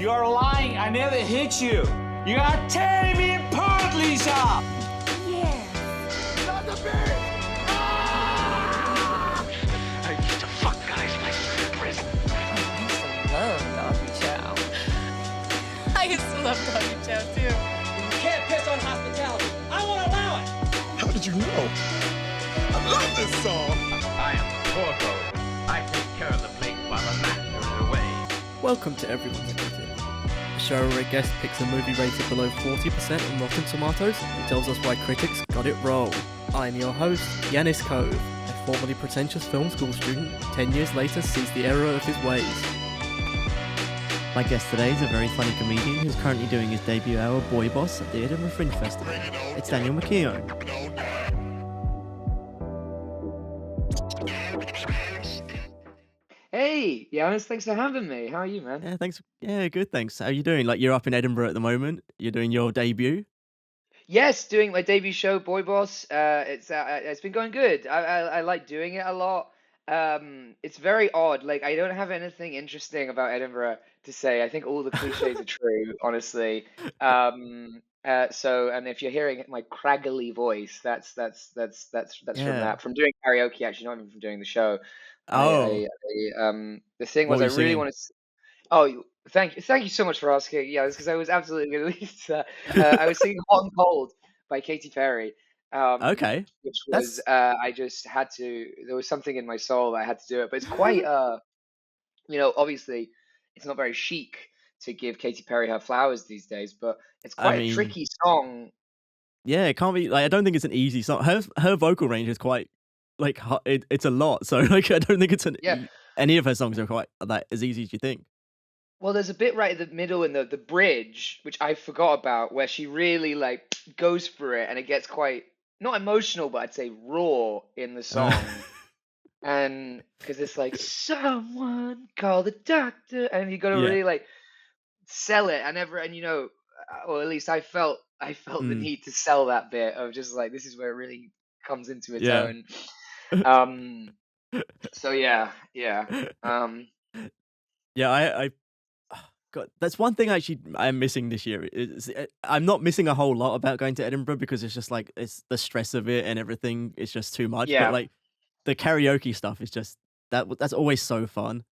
You're lying. I never hit you. You are tearing me apart, Lisa. Yes. Not the beat. I used to fuck guys like you in prison. I used to love Doggy Chow. I used to love Doggy Chow too. You can't piss on hospitality. I won't allow it. How did you know? I love this song. I am Porco. I take care of the plate while the master is away. Welcome to Everyone's Critic, a show where a guest picks a movie rated below 40% on Rotten Tomatoes and tells us why critics got it wrong. I'm your host, Yanis Cove, a formerly pretentious film school student, 10 years later sees the error of his ways. My guest today is a very funny comedian who's currently doing his debut hour Boy Boss at the Edinburgh Fringe Festival. It's Daniel McKeon. Hey, Giannis, thanks for having me. How are you, man? Yeah, thanks. Yeah, good, thanks. How are you doing? Like, you're up in Edinburgh at the moment. You're doing your debut. Yes, doing my debut show, Boy Boss. It's been going good. I like doing it a lot. It's very odd. Like, I don't have anything interesting about Edinburgh to say. I think all the cliches are true, honestly. And if you're hearing my craggly voice, that's from Yeah. that. From doing karaoke, actually, not even from doing the show. Oh, The thing what was, were I you really singing? want to. Oh, thank you so much for asking. Yeah, because I was absolutely going to leave that. I was singing "Hot and Cold" by Katy Perry, Okay, which that's was I just had to. There was something in my soul that I had to do it. But it's quite obviously, it's not very chic to give Katy Perry her flowers these days. But it's I quite a mean, tricky song. yeah, it can't be like I don't think it's an easy song. Her vocal range is quite like it's a lot. So like I don't think Yeah. any of her songs are quite that as easy as you think. Well, there's a bit right in the middle in the bridge, which I forgot about, where she really like goes for it, and it gets quite not emotional, but I'd say raw in the song. And because it's like someone call the doctor, and you got to Yeah. really like sell it, or at least I felt the Mm. need to sell that bit of just like this is where it really comes into its Yeah. own. Um, so yeah. Yeah, I God, that's one thing actually I'm missing this year. I'm not missing a whole lot about going to Edinburgh because it's just like it's the stress of it and everything is just too much. But Yeah. like the karaoke stuff is just that's always so fun.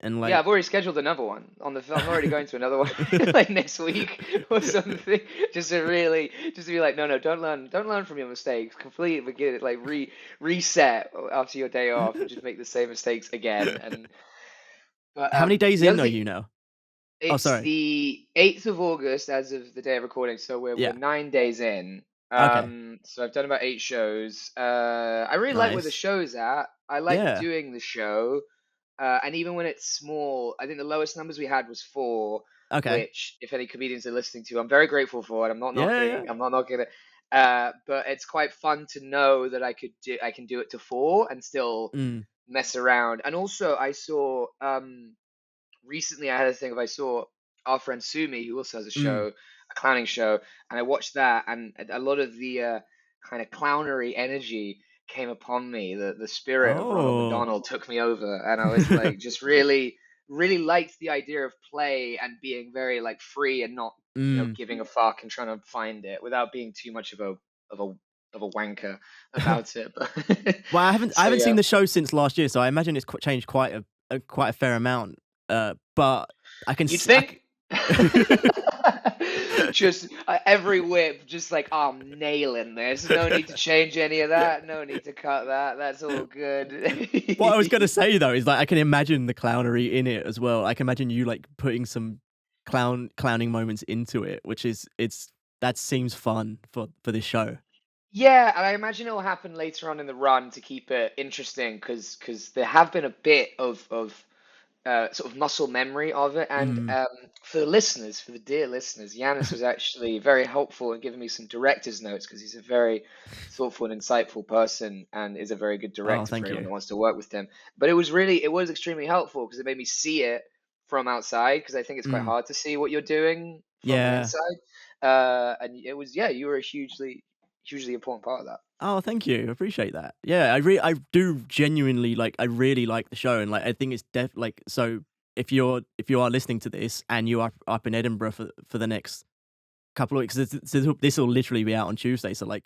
And Yeah, like I've already scheduled another one on the. I'm already going to another one like next week or something, just to be like, no, don't learn from your mistakes. Completely forget it. Like reset after your day off and just make the same mistakes again. And but how many days the in other are thing, you now? Oh, it's sorry. the 8th of August as of the day of recording, so we're Yeah. 9 days in. Okay. So I've done about 8 shows. I really like where the Nice. show's at. I like Yeah. doing the show. And even when it's small, I think the lowest numbers we had was 4, Okay. which, if any comedians are listening to, I'm very grateful for it. I'm not Yeah, knocking. I'm not knocking it. But it's quite fun to know that I can do it to 4 and still Mm. mess around. And also, I saw recently I had a thing of I saw our friend Sumi, who also has a show, a clowning show, and I watched that, and a lot of the kind of clownery energy came upon me. The spirit of Ronald Oh. McDonald took me over, and I was like, just really, really liked the idea of play and being very like free and not giving a fuck and trying to find it without being too much of a wanker about it. But Well, I haven't so seen yeah. the show since last year, so I imagine it's changed quite a fair amount. But I can You'd s- I think. Just every whip, just like, oh, I'm nailing this. No need to change any of that. No need to cut that. That's all good. What I was gonna say though is like I can imagine the clownery in it as well. I can imagine you like putting some clowning moments into it, which is that seems fun for this show. Yeah, and I imagine it will happen later on in the run to keep it interesting, because there have been a bit of sort of muscle memory of it. And Mm. for the dear listeners, Yanis was actually very helpful in giving me some director's notes, because he's a very thoughtful and insightful person and is a very good Oh, director for thank anyone you. that wants to work with him. But it was extremely helpful because it made me see it from outside, because I think it's quite Mm. hard to see what you're doing from the Yeah. inside. And it was, yeah, you were a hugely important part of that. Oh, thank you. I appreciate that. Yeah, I do genuinely like. I really like the show, and like I think it's like so. if you are listening to this and you are up in Edinburgh for the next couple of weeks, this will literally be out on Tuesday. So like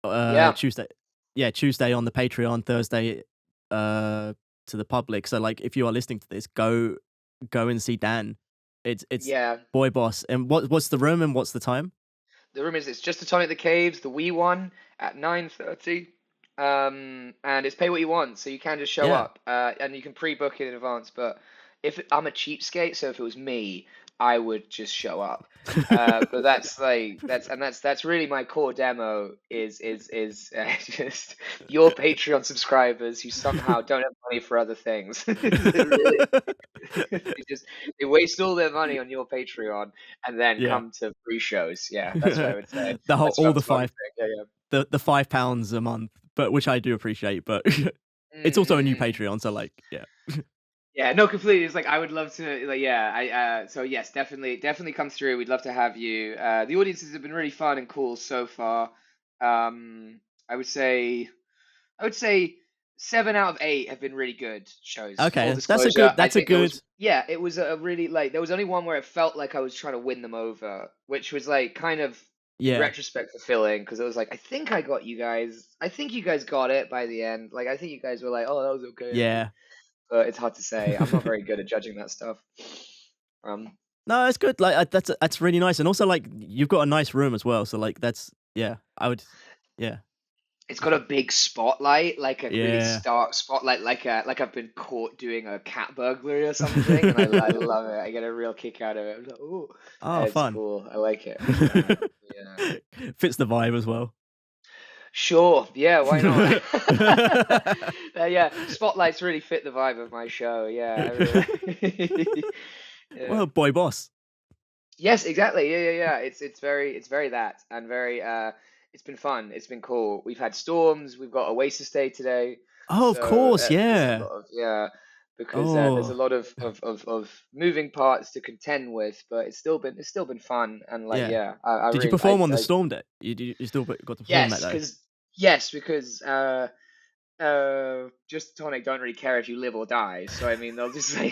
Yeah. Tuesday on the Patreon, Thursday to the public. So like if you are listening to this, go and see Dan. It's Yeah. Boy Boss. And what's the room and what's the time? The room is, it's just Tonic the Caves, the wee one, at 9:30. And it's pay what you want, so you can just show Yeah. up, and you can pre-book it in advance. But I'm a cheapskate, so if it was me, I would just show up. But that's really my core demo is just your Patreon subscribers who somehow don't have money for other things. They waste all their money on your Patreon and then Yeah. come to free shows. Yeah, that's what I would say. The whole That's what all I'm the starting five to think. Yeah, the £5 a month, but which I do appreciate, but it's also a new Patreon, so like yeah. Yeah, no, completely. It's like I would love to, like, yeah. So yes, definitely come through. We'd love to have you. The audiences have been really fun and cool so far. I would say 7 out of 8 have been really good shows. Okay, Full that's a disclosure, good. That's a good. it was a really, like, there was only one where it felt like I was trying to win them over, which was like kind of in Yeah, retrospect fulfilling, because it was like, I think I got you guys. I think you guys got it by the end. Like, I think you guys were like, oh, that was okay. yeah. But it's hard to say. I'm not very good at judging that stuff. No, it's good. Like that's really nice, and also like you've got a nice room as well. So like that's I would yeah. It's got a big spotlight, like a really Yeah. stark spotlight, like I've been caught doing a cat burglary or something, and I love it. I get a real kick out of it. I'm like, ooh, it's fun. cool. I like it. Yeah. Fits the vibe as well. Sure. Yeah. Why not? Yeah. Spotlights really fit the vibe of my show. Yeah. Yeah. Well, Boy Boss. Yes, exactly. Yeah. It's very that, and very it's been fun. It's been cool. We've had storms. We've got Oasis Day today. Oh, of So, course, there's a yeah. lot of, because there's a Oh. lot of moving parts to contend with, but it's still been fun, and like Yeah. I Did you really, perform on the storm day? You still got to perform that day? because just Tonic don't really care if you live or die. So I mean, they'll just say,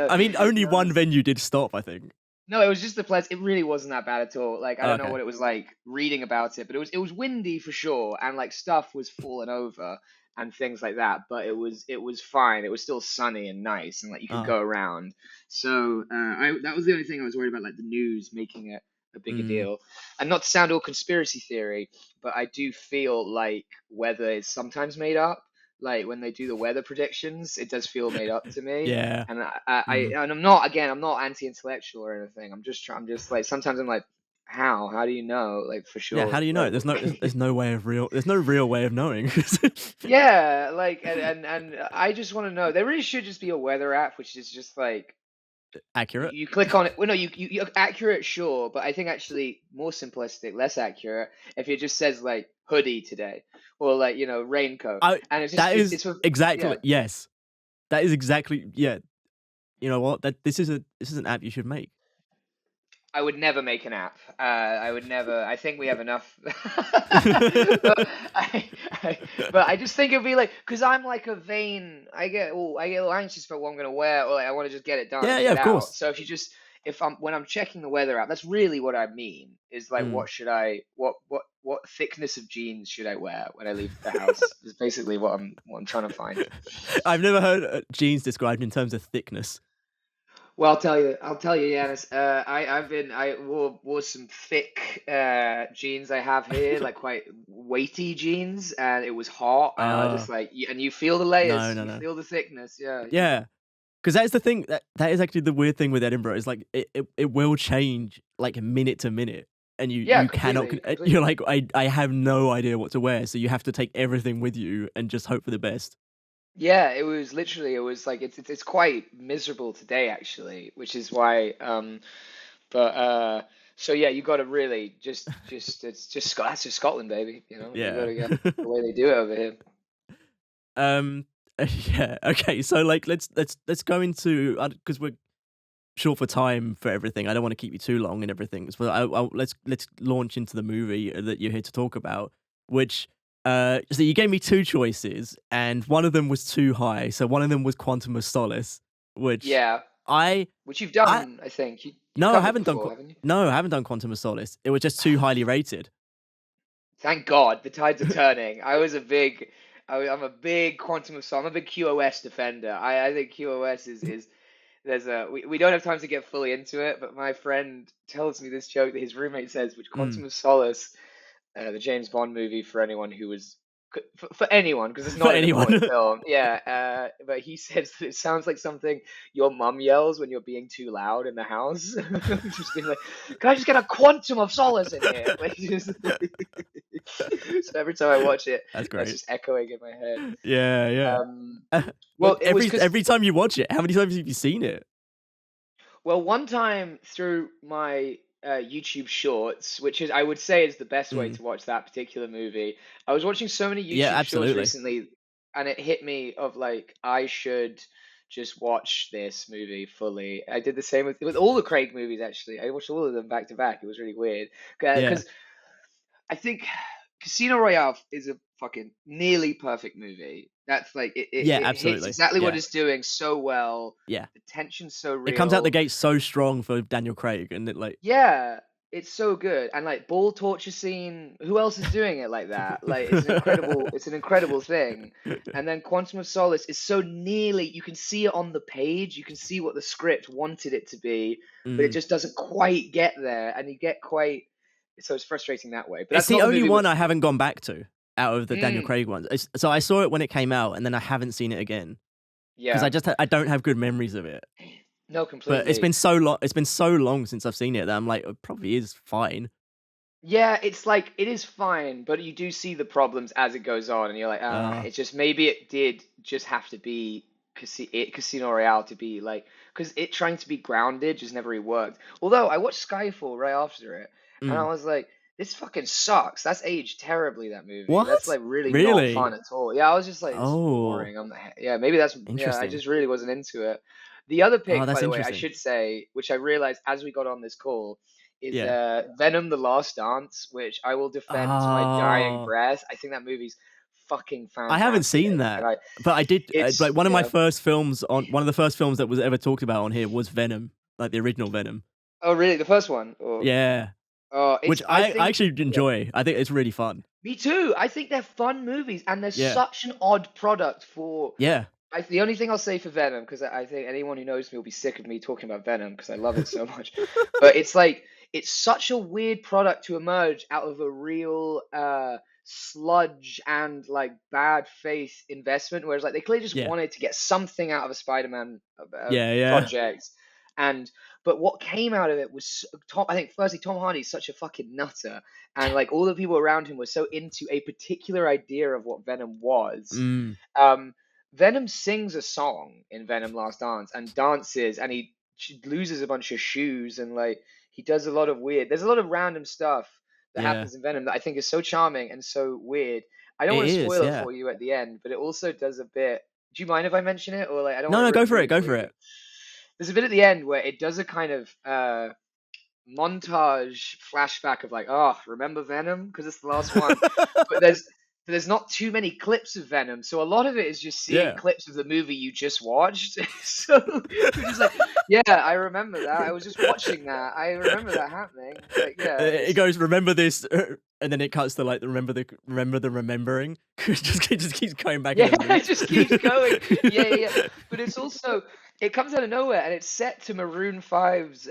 I mean, only one venue did stop, I think. No, it was just the place. It really wasn't that bad at all. Like, I don't know Okay. what it was like reading about it, but it was windy for sure, and like stuff was falling over and things like that. But it was fine. It was still sunny and nice, and like you could go around. So that was the only thing I was worried about, like the news making it a bigger deal. And not to sound all conspiracy theory, but I do feel like weather is sometimes made up. Like when they do the weather predictions, it does feel made up to me. Yeah. And I'm not anti-intellectual or anything. I'm just like, sometimes I'm like, how do you know, like, for sure? Yeah, how do you know? Like, There's no real way of knowing. yeah, like, and I just want to know. There really should just be a weather app, which is just like, Accurate. you click on it. Well, no, you accurate, sure, but I think actually more simplistic, less accurate, if it just says like hoodie today, or like, raincoat, and it's just it's exactly yeah. yes. That is exactly You know what? This is an app you should make. I would never make an app. I would never. I think we have enough. but I just think it'd be like, because I'm like a vain. I get a little anxious about what I'm gonna wear, or like I want to just get it done. Yeah, and yeah, get of course. out. So when I'm checking the weather app, that's really what I mean. Is like, what thickness of jeans should I wear when I leave the house? Is basically what I'm trying to find. I've never heard jeans described in terms of thickness. Well, I'll tell you, Yanis. I wore some thick jeans I have here, like quite weighty jeans, and it was hot. And I just like, and you feel the layers, No. feel the thickness, yeah. Yeah, because that is the thing. That is actually the weird thing with Edinburgh. Is like it will change like minute to minute, and you cannot. completely. You're like, I have no idea what to wear, so you have to take everything with you and just hope for the best. Yeah, it was like it's quite miserable today actually, which is why. So yeah, you got to really just that's just Scotland, baby. You got to get the way they do it over here. Yeah. Okay. So like, let's go into, because we're short for time for everything. I don't want to keep you too long and everything. So let's launch into the movie that you're here to talk about. Which so you gave me two choices, and one of them was too high. So one of them was Quantum of Solace, which Yeah, I which you've I done, I think. You've no, I covered haven't done before, haven't you? no, I haven't done Quantum of Solace. It was just too highly rated. Thank God, the tides are turning. I'm a big Quantum of Solace. I'm a big QoS defender. I think QoS is we don't have time to get fully into it, but my friend tells me this joke that his roommate says, which Mm. Quantum of Solace, the James Bond movie for anyone who was for anyone because it's For not an anyone. important film. Yeah, but he says that it sounds like something your mum yells when you're being too loud in the house. Just being like, "Can I just get a Quantum of Solace in here?" Like, so every time I watch it, That's that's great. just echoing in my head. Yeah, yeah. Well, But it was because every time you watch it, how many times have you seen it? well, one time through my YouTube Shorts, which is I would say is the best way Mm. to watch that particular movie. I was watching so many Yeah, YouTube Shorts absolutely. recently, and it hit me of like I should just watch this movie fully. I did the same with all the Craig movies actually. I watched all of them back to back. It was really weird Yeah. because I think Casino Royale is a fucking nearly perfect movie. That's like Yeah, it hits absolutely. exactly what Yeah. it's doing so well. Yeah. The tension's so It comes out the real. gate so strong for Daniel Craig, and it like Yeah, it's so good. And like ball torture scene, who else is doing it like that? Like it's an incredible thing. And then Quantum of Solace is so nearly, you can see it on the page, you can see what the script wanted it to be, but it Mm. just doesn't quite get there. And you get quite, so it's frustrating that way. But It's that's the not the only movie one with, I haven't gone back to out of the Daniel mm, Craig ones. So I saw it when it came out, and then I haven't seen it again because yeah, I don't have good memories of it. no, But it's completely. been so long. It's been so long since I've seen it that I'm like, it probably is fine. Yeah, it's like it is fine, but you do see the problems as it goes on, and you're like, Uh, it's just maybe it did just have to be Casino Royale to be like, because it trying to be grounded just never really worked. Although I watched Skyfall right after it, and I mm. was like, this fucking sucks. That's aged terribly, that movie. That's What? like really not Really? fun at all. Yeah, I was just like, this is Oh, boring. Yeah, maybe that's I interesting. just really wasn't into it. The other Oh, pick, by that's the way, I interesting. should say, which I realized as we got on this call is Yeah. Venom: The Last Dance, which I will defend to my dying Oh, breath. I think that movie's fucking I haven't seen fantastic, and that, but I did. it's Like one of my yeah. first films on one of the first films that was ever talked about on here was Venom, like the original Venom. Oh, really? The first one? Or Yeah, it's which I I think actually yeah. enjoy. I think it's really fun. Me too. I think they're fun movies, and they're Yeah, such an odd product for. yeah, The only thing I'll say for Venom, because I think anyone who knows me will be sick of me talking about Venom because I love it so much. But it's like it's such a weird product to emerge out of a real sludge and like bad faith investment, whereas like they clearly just yeah, wanted to get something out of a Spider-Man yeah, yeah, project, and but what came out of it was Tom. I think firstly Tom Hardy's such a fucking nutter, and like all the people around him were so into a particular idea of what Venom was. mm, Um, Venom sings a song in Venom Last Dance and dances, and he loses a bunch of shoes, and like he does a lot of weird. There's a lot of random stuff that yeah. happens in Venom that I think is so charming and so weird. I don't It want to is. spoil it Yeah. for you at the end, but it also does a bit. Do you mind if I mention it, or like I don't No, want no, to go for ruin it. it Go for for you? it. There's a bit at the end where it does a kind of montage flashback of like, oh, remember Venom? Because it's the last one. But there's not too many clips of Venom, so a lot of it is just seeing Yeah. clips of the movie you just watched. So you're just like, yeah, I remember that. I was just watching that. I remember that happening. Like, yeah, It it's goes, remember this, and then it cuts to like remember the remembering. It just keeps going back in yeah, a loop. it just keeps going. Yeah. But it's also it comes out of nowhere and it's set to Maroon 5's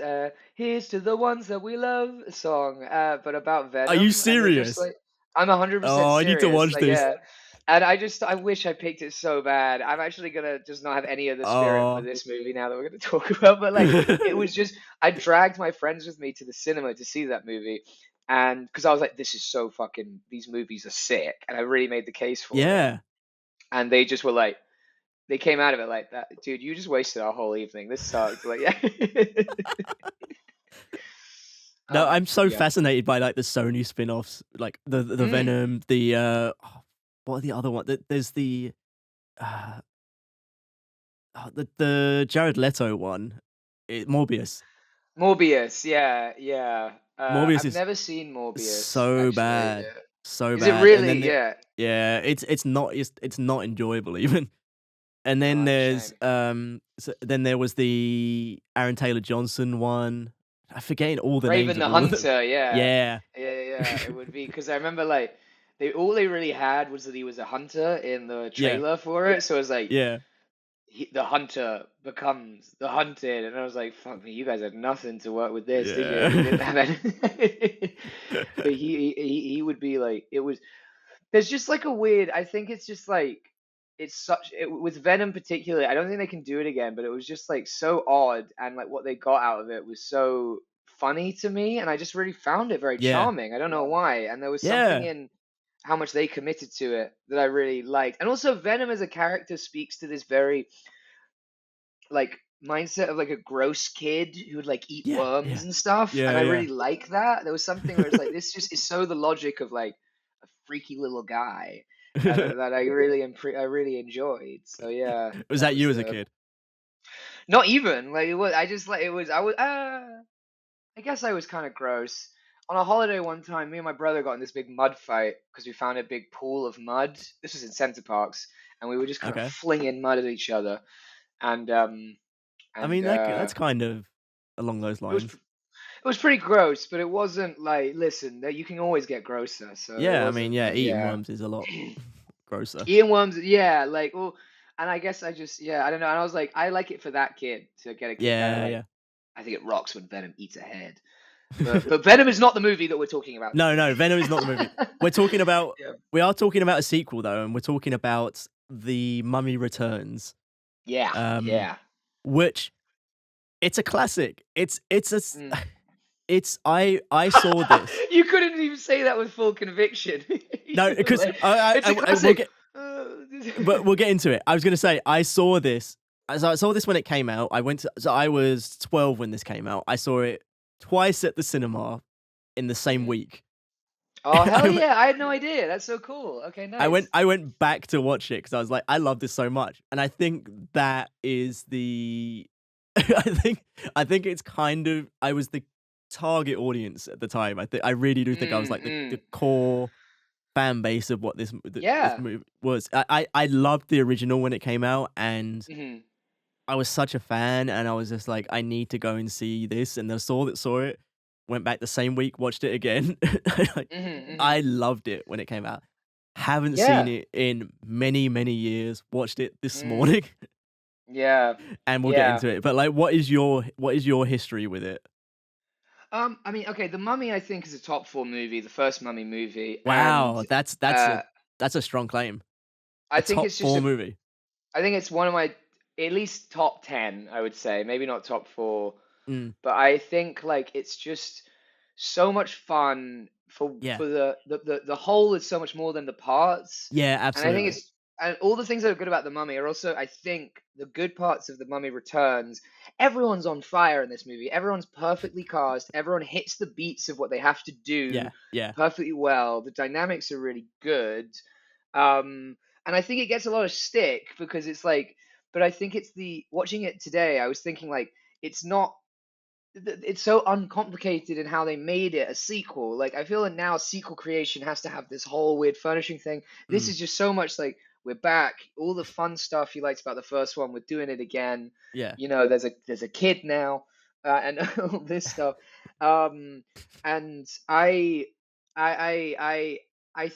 "Here's to the Ones That We Love" song, but about Are you Venom, and you're just serious? like, I'm 100% Oh, I need to serious. watch Like, this. yeah. And I wish I picked it so bad. I'm actually gonna just not have any of the spirit for Oh. this movie now that we're gonna talk about. But like, it was just I dragged my friends with me to the cinema to see that movie, and because I was like, this is so fucking these movies are sick, and I really made the case for it. Yeah. And they just were like, they came out of it like that, dude. You just wasted our whole evening. This sucked. Like, yeah. No, I'm so Yeah. fascinated by like the Sony spin-offs, like the Mm. Venom, the what are the other one? There's the uh the Jared Leto one. Morbius. Morbius. Yeah. Morbius I've is never seen Morbius so actually. bad. Yeah. So Is it bad. And then really? Yeah. yeah, it's not enjoyable even. And Oh, then that's a there's shame. then there was the Aaron Taylor Johnson one. I'm forgetting all the names Raven of the all of them. Hunter, yeah. Yeah. Yeah, it would be because I remember like all they really had was that he was a hunter in the Yeah. trailer for it, so it was like Yeah. the hunter becomes the hunted, and I was like, "Fuck me, you guys had nothing to work with this, did you? You didn't have any." But he would be like, it was. There's just like a weird. I think it's just like with Venom particularly. I don't think they can do it again, but it was just like so odd, and like what they got out of it was so funny to me, and I just really found it very Yeah. charming. I don't know why, and there was something Yeah. in how much they committed to it that I really liked, and also Venom as a character speaks to this very like mindset of like a gross kid who would like eat Yeah. worms Yeah. and stuff, Yeah. and I Yeah. really like that. There was something where it's like this just is so the logic of like a freaky little guy that I really I really enjoyed. So yeah, Was that that you was as a kid? not even like it was. I just like it was. I was. I guess I was kind of gross. On a holiday one time, me and my brother got in this big mud fight because we found a big pool of mud. This was in Center Parks, and we were just kind Okay. of flinging mud at each other. And I mean, that's kind of along those it lines. was pretty gross, but it wasn't like listen, you can always get grosser. So it Yeah, I wasn't mean, yeah, like, eating worms is a lot grosser. Eating worms, yeah, like well, and I guess I just I don't know. And I was like, I like it for that kid to get a kick out of, Yeah, like, yeah. I think it rocks when Venom eats a head. But Venom is not the movie that we're talking about. No, Venom is not the movie. We're talking about Yeah. we are talking about a sequel though, and we're talking about The Mummy Returns, Yeah, yeah. which it's a classic. It's Mm. I saw this. You couldn't even say that with full conviction. No, because Like, it's a we'll classic. get, but we'll get into it. I was going to say I saw this. So I saw this when it came out. So I was 12 when this came out. I saw it twice at the cinema in the same week. Oh hell yeah! I had no idea. That's so cool. Okay, nice. I went back to watch it because I was like, I love this so much, and I think that is the. I think it's kind of I was the target audience at the time. I really do think I was like the core fan base of what this movie was. I loved the original when it came out, and I was such a fan, and I was just like, I need to go and see this. And the saw it, went back the same week, watched it again. I loved it when it came out. Haven't seen it in many, many years. Watched it this morning. Yeah. And we'll get into it. But like, what is your history with it? I mean, okay, The Mummy I think is a top 4 movie, the first Mummy movie. Wow, and, that's a strong claim. I think top it's just 4 movie. I think it's one of my at least top 10, I would say, maybe not top 4. But I think like it's just so much fun for the whole is so much more than the parts. Yeah, absolutely. And I think and all the things that are good about The Mummy are also, I think, the good parts of The Mummy Returns. Everyone's on fire in this movie. Everyone's perfectly cast. Everyone hits the beats of what they have to do perfectly well. The dynamics are really good. And I think it gets a lot of stick because it's like, but I think it's watching it today, I was thinking like, it's so uncomplicated in how they made it a sequel. Like I feel that now sequel creation has to have this whole weird furnishing thing. This is just so much like, we're back. All the fun stuff you liked about the first one, we're doing it again. Yeah. You know, there's a kid now, and all this stuff. And I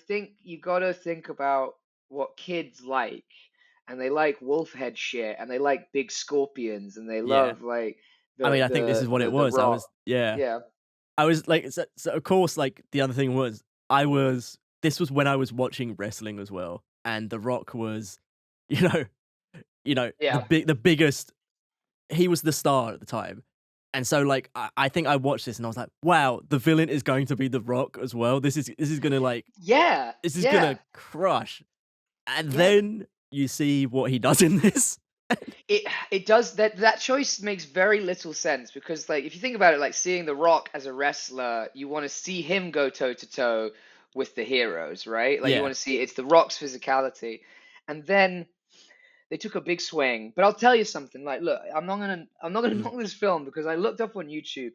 think you gotta think about what kids like, and they like wolf head shit, and they like big scorpions, and they love like. I think this is what it was. I was like, so of course, like the other thing was, this was when I was watching wrestling as well. And The Rock was, the biggest. He was the star at the time, and so like I think I watched this and I was like, wow, the villain is going to be The Rock as well. This is gonna like this is gonna crush, and then you see what he does in this. It does that choice makes very little sense because like if you think about it, like seeing The Rock as a wrestler, you want to see him go toe to toe with the heroes, right? Like you want to see it's The Rock's physicality, and then they took a big swing. But I'll tell you something. Like, look, I'm not gonna knock this film because I looked up on YouTube.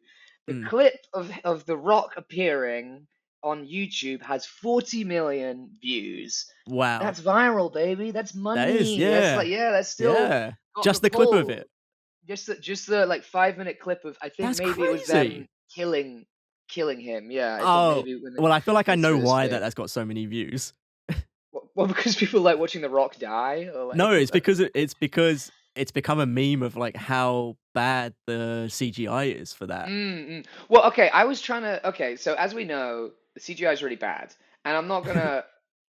The clip of The Rock appearing on YouTube has 40 million views. Wow, that's viral, baby. That's money. That is, That's still just the clip of it. just the like 5-minute clip of I think That's maybe it was crazy. them killing him. Yeah, I think Oh, maybe when well, I feel like I went know through this why thing. that's got so many views. Well, because people like watching The Rock die, or No, like it's because it's become a meme of like how bad the CGI is for that. Well, okay, I was trying to. Okay, so as we know, the CGI is really bad, and I'm not gonna.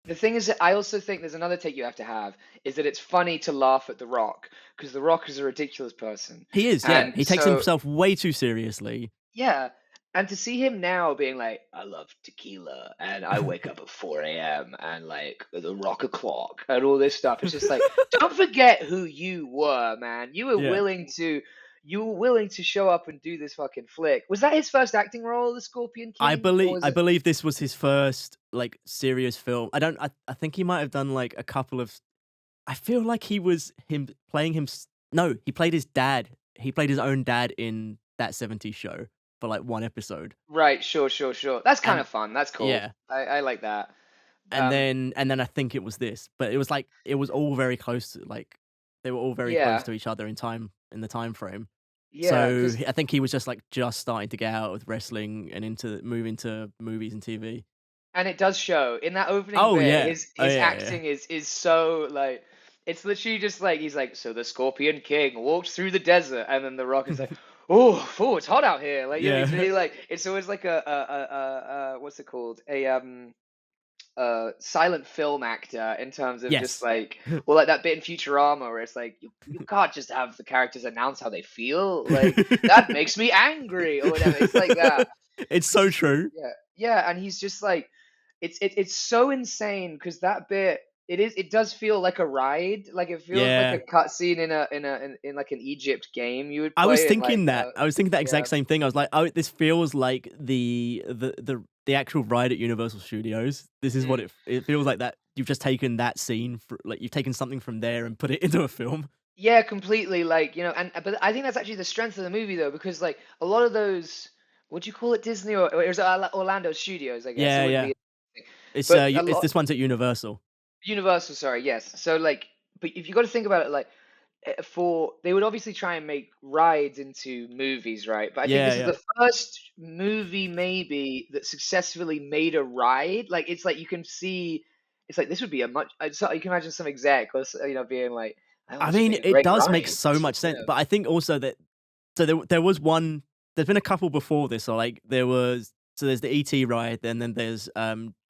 The thing is that I also think there's another take you have to have is that it's funny to laugh at The Rock because The Rock is a ridiculous person, He is, yeah. and He takes so himself way too seriously. yeah, and to see him now being like, I love tequila and I wake up at 4 a.m. and like the rock o'clock and all this stuff. It's just like, don't forget who you were, man. Yeah. You were willing to show up and do this fucking flick. Was that his first acting role, the Scorpion King, or was I it? believe this was his first like serious film. I think he might have done like a couple of I feel like he was him playing him no, he played his dad. He played his own dad in that 70s show for like one episode. Right, sure. That's kind And of fun. That's cool. yeah. I like that. And Um, then I think it was this, but it was like it was all very close to like they were all very close yeah, to each other in the time frame. yeah, So because I think he was just starting to get out of wrestling and move into movies and TV. and it does show in that opening Oh bit. yeah. His Oh his yeah, yeah. acting is so like it's literally just like he's like, so the Scorpion King walked through the desert, and then the Rock is like, oh, it's hot out here. Like, you know, he's Yeah. really like it's always like a what's it called, a silent film actor in terms of just Yes. like, well, like that bit in Futurama where it's like you can't just have the characters announce how they feel, like that makes me angry or whatever. It's like that. It's so true. Yeah, and he's just like, it's so insane because that bit it does feel like a ride, like it feels like a Yeah. cutscene in like an Egypt game you would I was play in like thinking that. I was thinking that yeah exact same thing. I was like, "Oh, this feels like the actual ride at Universal Studios. This is what mm. it feels like that you've just taken that scene like you've taken something from there and put it into a film." Yeah, completely, like, you know, and but I think that's actually the strength of the movie though, because like a lot of those, what do you call it, Disney, or it was Orlando Studios, I guess it Yeah, wouldn't yeah. be, but a It's lot this one's at Universal. Universal, sorry, yes. So like, but if you got to think about it, like, for they would obviously try and make rides into movies, right? But I think Yeah, this is yeah. the first movie maybe that successfully made a ride. Like, it's like you can see, it's like this would be a much. So you can imagine some exec or you know being like, "Oh, I this would mean, make a it great does make ride." so much You sense, know? but I think also that there was one. There's been a couple before this, so like there's the ET ride, and then there's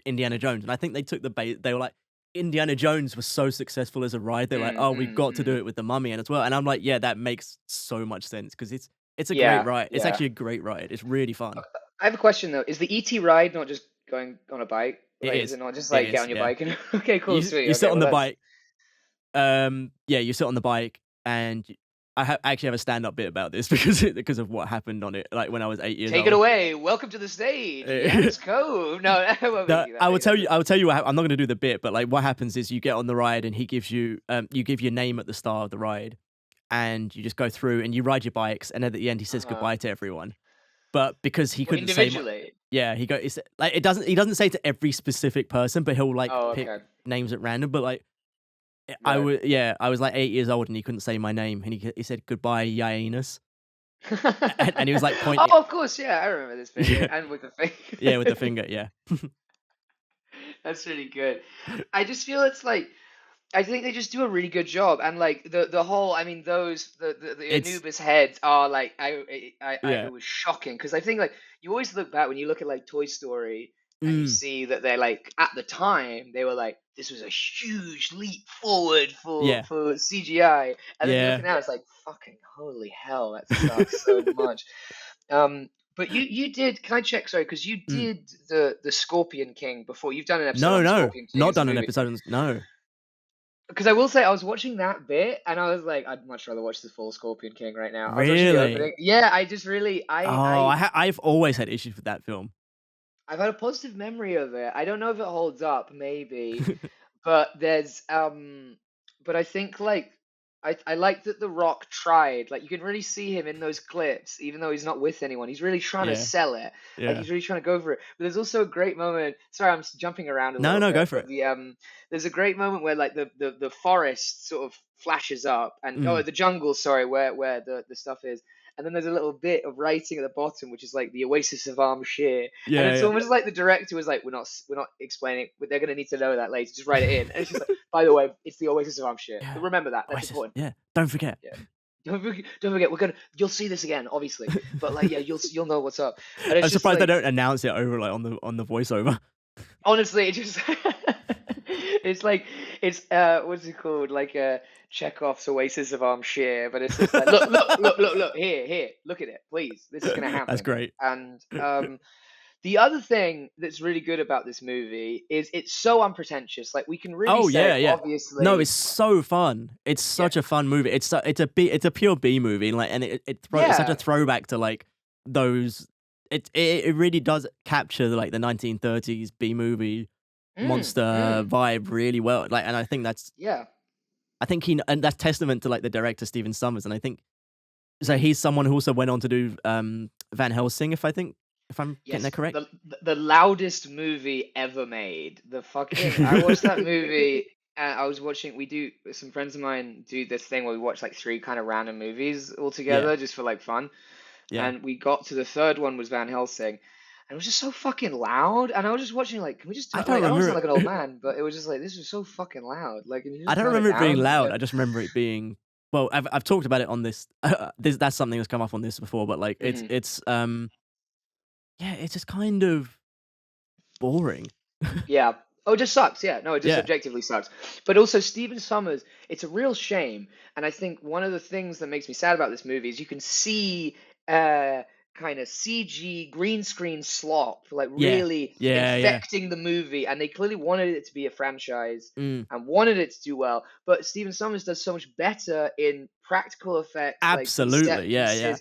Indiana Jones, and I think they took the bait. They were like Indiana Jones was so successful as a ride, they're like, Mm, oh, we've mm, got to do mm. it with the Mummy and as well, and I'm like, yeah, that makes so much sense because it's a great Yeah, ride. It's yeah. actually a great ride. It's really fun. I have a question though. Is the ET ride not just going on a bike? It Like, is is. it not just It like get is. on your Yeah. bike and okay, cool, sweet. You sit Okay, on well the that's bike. Yeah, you sit on the bike, and actually have a stand-up bit about this because of what happened on it. Like when I was 8 years take it old. away. Welcome to the stage. Yes, Cove. No, I won't make No, you that. I will Make tell that you. I will tell you. I'm not going to do the bit, but like what happens is you get on the ride, and he gives you you give your name at the start of the ride, and you just go through and you ride your bikes, and then at the end he says Uh-huh. goodbye to everyone. But because he Well, couldn't say individually. yeah, it's like he doesn't say to every specific person, but he'll like Oh, pick okay. names at random. But like Right. I was like 8 years old and he couldn't say my name, and he said goodbye, Yainus, and he was like Oh, pointing. of course, yeah, I remember this video. Yeah, And with the thing. yeah, with the finger, yeah. That's really good. I just feel it's like I think they just do a really good job, and like the whole. I mean, those the It's Anubis heads are like yeah. it was shocking because I think like you always look back when you look at like Toy Story and you Mm, see that they're like at the time they were like this was a huge leap forward yeah, for CGI, and then you look yeah. at now it's like fucking holy hell that sucks so much. But you did. Can I check? Sorry, because you Mm. did the Scorpion King before. You've done an episode No, on the no, Scorpion King not as a done an movie. episode. No. Because I will say, I was watching that bit, and I was like, I'd much rather watch the full Scorpion King right now. I was watching the Really? opening. Yeah, I just really, Oh, I've always had issues with that film. I've had a positive memory of it. I don't know if it holds up, maybe, but there's, but I think like I like that The Rock tried. Like you can really see him in those clips, even though he's not with anyone. He's really trying to Yeah. sell it. Like Yeah. he's really trying to go for it. But there's also a great moment. Sorry, I'm jumping around a little No, bit. go for But it. there's a great moment where like the forest sort of flashes up and the jungle, sorry, where the stuff is. And then there's a little bit of writing at the bottom, which is like the Oasis of Armshire, and Yeah, it's yeah. almost like the director was like, we're not explaining, but they're gonna need to know that later. Just write it in. And it's just like, by the way, it's the Oasis of Armshire. Yeah. Remember that. That's Oasis. important. Yeah, don't forget. Yeah. Don't forget. You'll see this again, obviously. But like, yeah, you'll know what's up. And it's I'm just surprised like, they don't announce it over like on the voiceover. honestly, it just it's like what's it called? Like Chekhov's Oasis of Armshire, but it's just like look here, look at it, please. This is gonna happen. That's great. And the other thing that's really good about this movie is it's so unpretentious. Like we can really say, obviously. No, it's so fun. It's such a fun movie. It's a pure B movie, like, and it's such a throwback to like those. It really does capture like the 1930s B movie monster vibe really well. Like, and I think that's I think and that's testament to like the director Stephen Sommers, and I think so. He's someone who also went on to do Van Helsing, if I'm getting that correct. The loudest movie ever made. The fucking I watched that movie. I was watching. Some friends of mine do this thing where we watch like 3 kind of random movies all together just for like fun. Yeah. And we got to the third one was Van Helsing, and it was just so fucking loud. And I was just watching like, can we just? I don't sound like an old man, but it was just like this was so fucking loud. Like, I don't remember it being loud. I just remember it being. Well, I've talked about it on this. That's something that's come up on this before, but like it's it's just kind of boring. Yeah. Oh, it just sucks. Yeah. No, it just objectively sucks. But also, Stephen Sommers, it's a real shame. And I think one of the things that makes me sad about this movie is you can see kind of CG green screen slop, like really infecting the movie. And they clearly wanted it to be a franchise and wanted it to do well. But Stephen Sommers does so much better in practical effects. Absolutely. Like, yeah.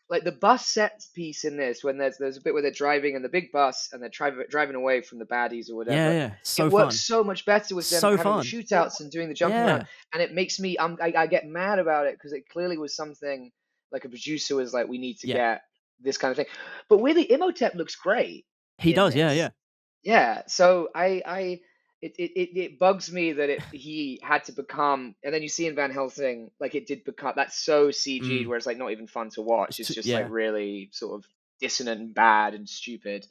Like the bus set piece in this, when there's a bit where they're driving in the big bus and they're driving away from the baddies or whatever. Yeah. So it works so much better with them having the shootouts and doing the jumping around, and it makes me I get mad about it because it clearly was something like a producer was like, we need to get this kind of thing. But weirdly, Imhotep looks great. He does, yeah. So it bugs me that he had to become, and then you see in Van Helsing, like it did become, that's so CG'd where it's like not even fun to watch. It's just like really sort of dissonant and bad and stupid.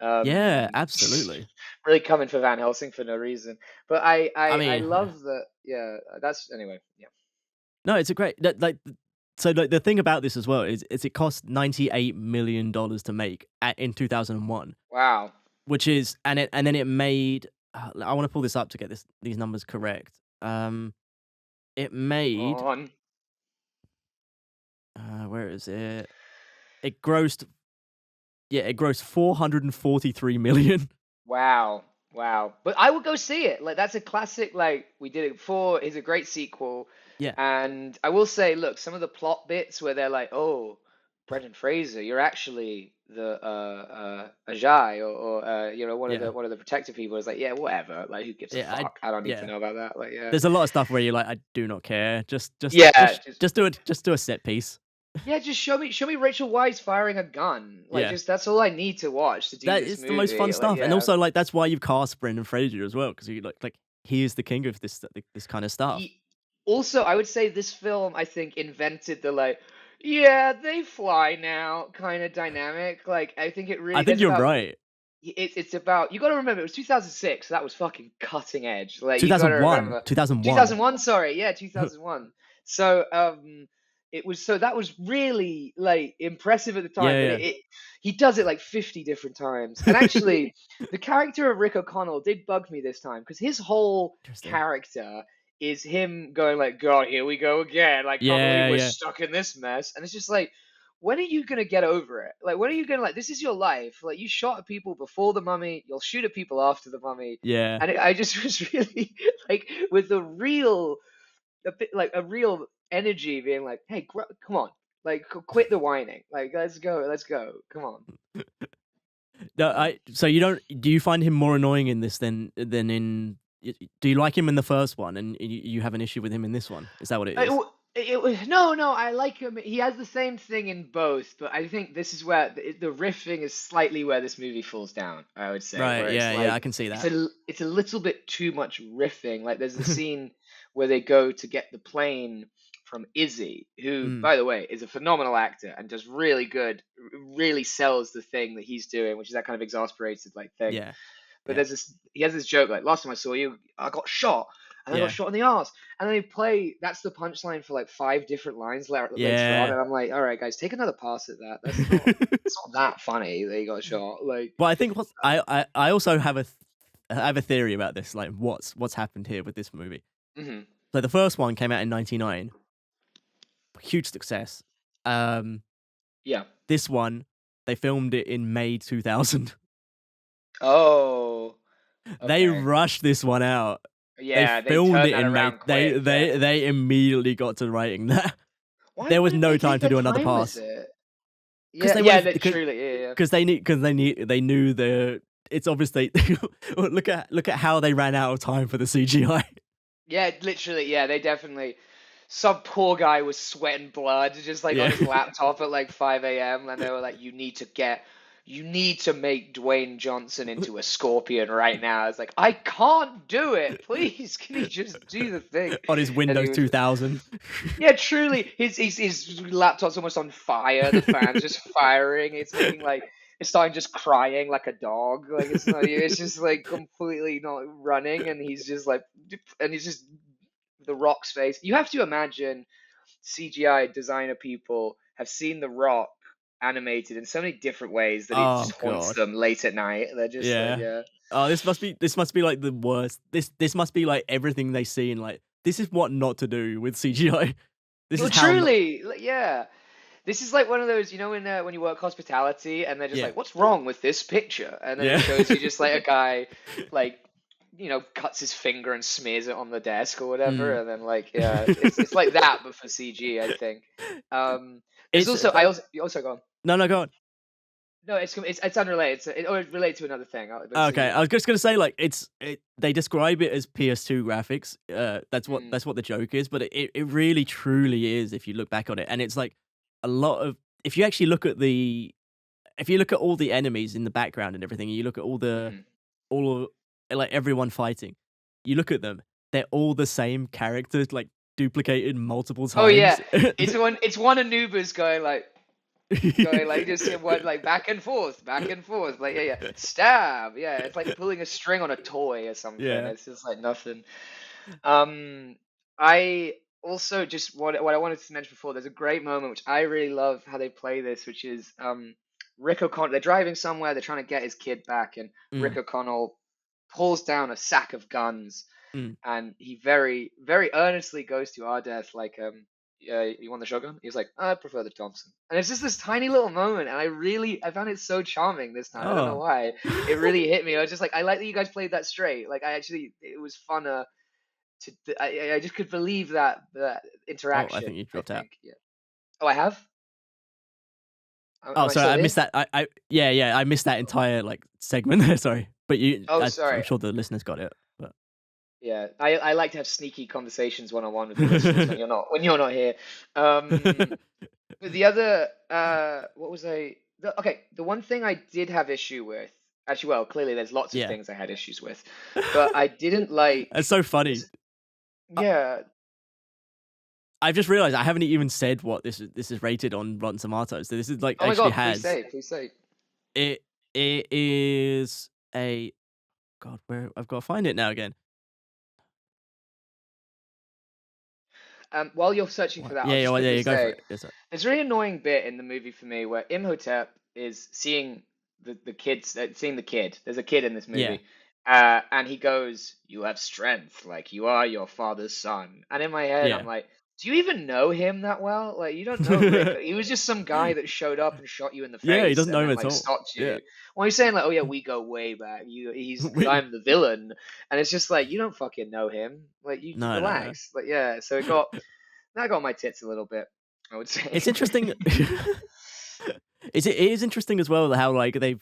Yeah, absolutely. Really coming for Van Helsing for no reason. But I love that. Yeah, that's anyway. Yeah. No, it's a great So the thing about this as well is it cost $98 million to make in 2001. Wow. Which is and then it made. I want to pull this up to get these numbers correct. It made. Where is it? It grossed. Yeah, it grossed 443 million. Wow. But I would go see it. Like that's a classic. Like we did it before. It's a great sequel. Yeah. And I will say, look, some of the plot bits where they're like, oh, Brendan Fraser, you're actually the Ajay or one of the protective people. Is like, yeah, whatever. Like, who gives a fuck? I don't need to know about that. Like, yeah. There's a lot of stuff where you're like, I do not care. Just do a set piece. Yeah, just show me Rachel Weisz firing a gun. Like, just that's all I need to watch to do that this is movie. The most fun like, stuff, yeah. and also like that's why you've cast Brendan Fraser as well, because you like he is the king of this kind of stuff. Also, I would say this film, I think, invented the like, yeah, they fly now kind of dynamic. Like, I think it really. I think you're right. It's about, you got to remember, it was 2006, so that was fucking cutting edge. Like 2001. 2001. Sorry, yeah, 2001. So that was really like impressive at the time. Yeah. He does it like 50 different times. And actually, the character of Rick O'Connell did bug me this time because his whole character is him going like, God, here we go again. Like, can't believe we're stuck in this mess. And it's just like, when are you going to get over it? Like, when are you going to, like, this is your life. Like, you shot at people before the Mummy. You'll shoot at people after the Mummy. Yeah. And I just was really, like, with a real energy being like, hey, come on. Like, quit the whining. Like, let's go. Come on. No, so do you find him more annoying in this than in do you like him in the first one, and you have an issue with him in this one? Is that what it is? No, I like him. He has the same thing in both, but I think this is where the riffing is slightly where this movie falls down, I would say. Right, where it's yeah, like, I can see that. it's a little bit too much riffing. Like there's a scene where they go to get the plane from Izzy, who, by the way, is a phenomenal actor and does really good, really sells the thing that he's doing, which is that kind of exasperated like thing. Yeah. But he has this joke like, last time I saw you, I got shot. And I got shot in the arse. And then they play, that's the punchline for like 5 different lines later on. And I'm like, all right, guys, take another pass at that. It's not that funny that he got shot. Like, well, I think I also have a theory about this, like what's happened here with this movie. Mm-hmm. So the first one came out in 1999. Huge success. Yeah. This one, they filmed it in May 2000. Oh. Okay. They rushed this one out. Yeah, they filmed turned it that in May. around quick, They immediately got to writing that. Why there was wouldn't no they time take to do their another time with pass. it? Truly, yeah. Because they knew the. It's obviously look at how they ran out of time for the CGI. Yeah, literally. Yeah, they definitely. Some poor guy was sweating blood just like on his laptop at like 5 a.m. and they were like, you need to make Dwayne Johnson into a scorpion right now. It's like, I can't do it. Please, can you just do the thing? On his Windows 2000. Yeah, truly. His laptop's almost on fire. The fan's just firing. It's looking like it's starting just crying like a dog. Like it's just like completely not running, and he's just The Rock's face. You have to imagine CGI designer people have seen The Rock animated in so many different ways that it just haunts them late at night. They're just Oh, this must be like the worst. This must be like everything they see, and like this is what not to do with CGI. This is truly, yeah. This is like one of those, when you work hospitality and they're just like, what's wrong with this picture? And then it shows you just like a guy like, cuts his finger and smears it on the desk or whatever, and then like, it's like that, but for CG, I think. It's also you also go on. No, go on. No, it's unrelated. It relates to another thing. Okay, I was just gonna say like they describe it as PS2 graphics. That's what the joke is, but it really truly is if you look back on it, and it's like a lot of if you actually look at all the enemies in the background and everything, and you look at all like everyone fighting, you look at them, they're all the same characters, like duplicated multiple times. Oh yeah, it's one Anubis going like just like back and forth, like stab, it's like pulling a string on a toy or something. It's just like nothing. I also just what I wanted to mention before, there's a great moment which I really love how they play this, which is Rick O'Connell, they're driving somewhere, they're trying to get his kid back, and Rick O'Connell pulls down a sack of guns, and he very, very earnestly goes to Ardeth like, you want the shotgun? He's like, I prefer the Thompson. And it's just this tiny little moment, and I found it so charming this time. I don't know why. It really hit me. I was just like, I like that you guys played that straight. Like, it was funner. I just could believe that interaction. I think you dropped out. Yeah. Oh, I have? Sorry, I missed that. I missed that entire like segment there. Sorry, but sorry. I'm sure the listeners got it. But yeah, I like to have sneaky conversations one-on-one with the listeners when you're not here. But the other what was the one thing I did have issue with. Actually, well, clearly there's lots of things I had issues with, but I didn't like. It's so funny. Yeah. I've just realized I haven't even said what this is rated on Rotten Tomatoes. So this is like please say. It is a God, where I've got to find it now again. While you're searching for that, you go for it. Yes, there's a really annoying bit in the movie for me where Imhotep is seeing the kids, seeing the kid. There's a kid in this movie. And he goes, "You have strength, like you are your father's son." And in my head, I'm like, do you even know him that well? Like, you don't know Rick. He was just some guy that showed up and shot you in the face. Yeah, he doesn't know him and, at all. Stopped you. Yeah. Well, he's saying like, "Oh yeah, we go way back. I'm the villain," and it's just like, you don't fucking know him. Like, you relax. No. Like, yeah. So that got my tits a little bit, I would say. It's interesting. It is interesting as well how like they've.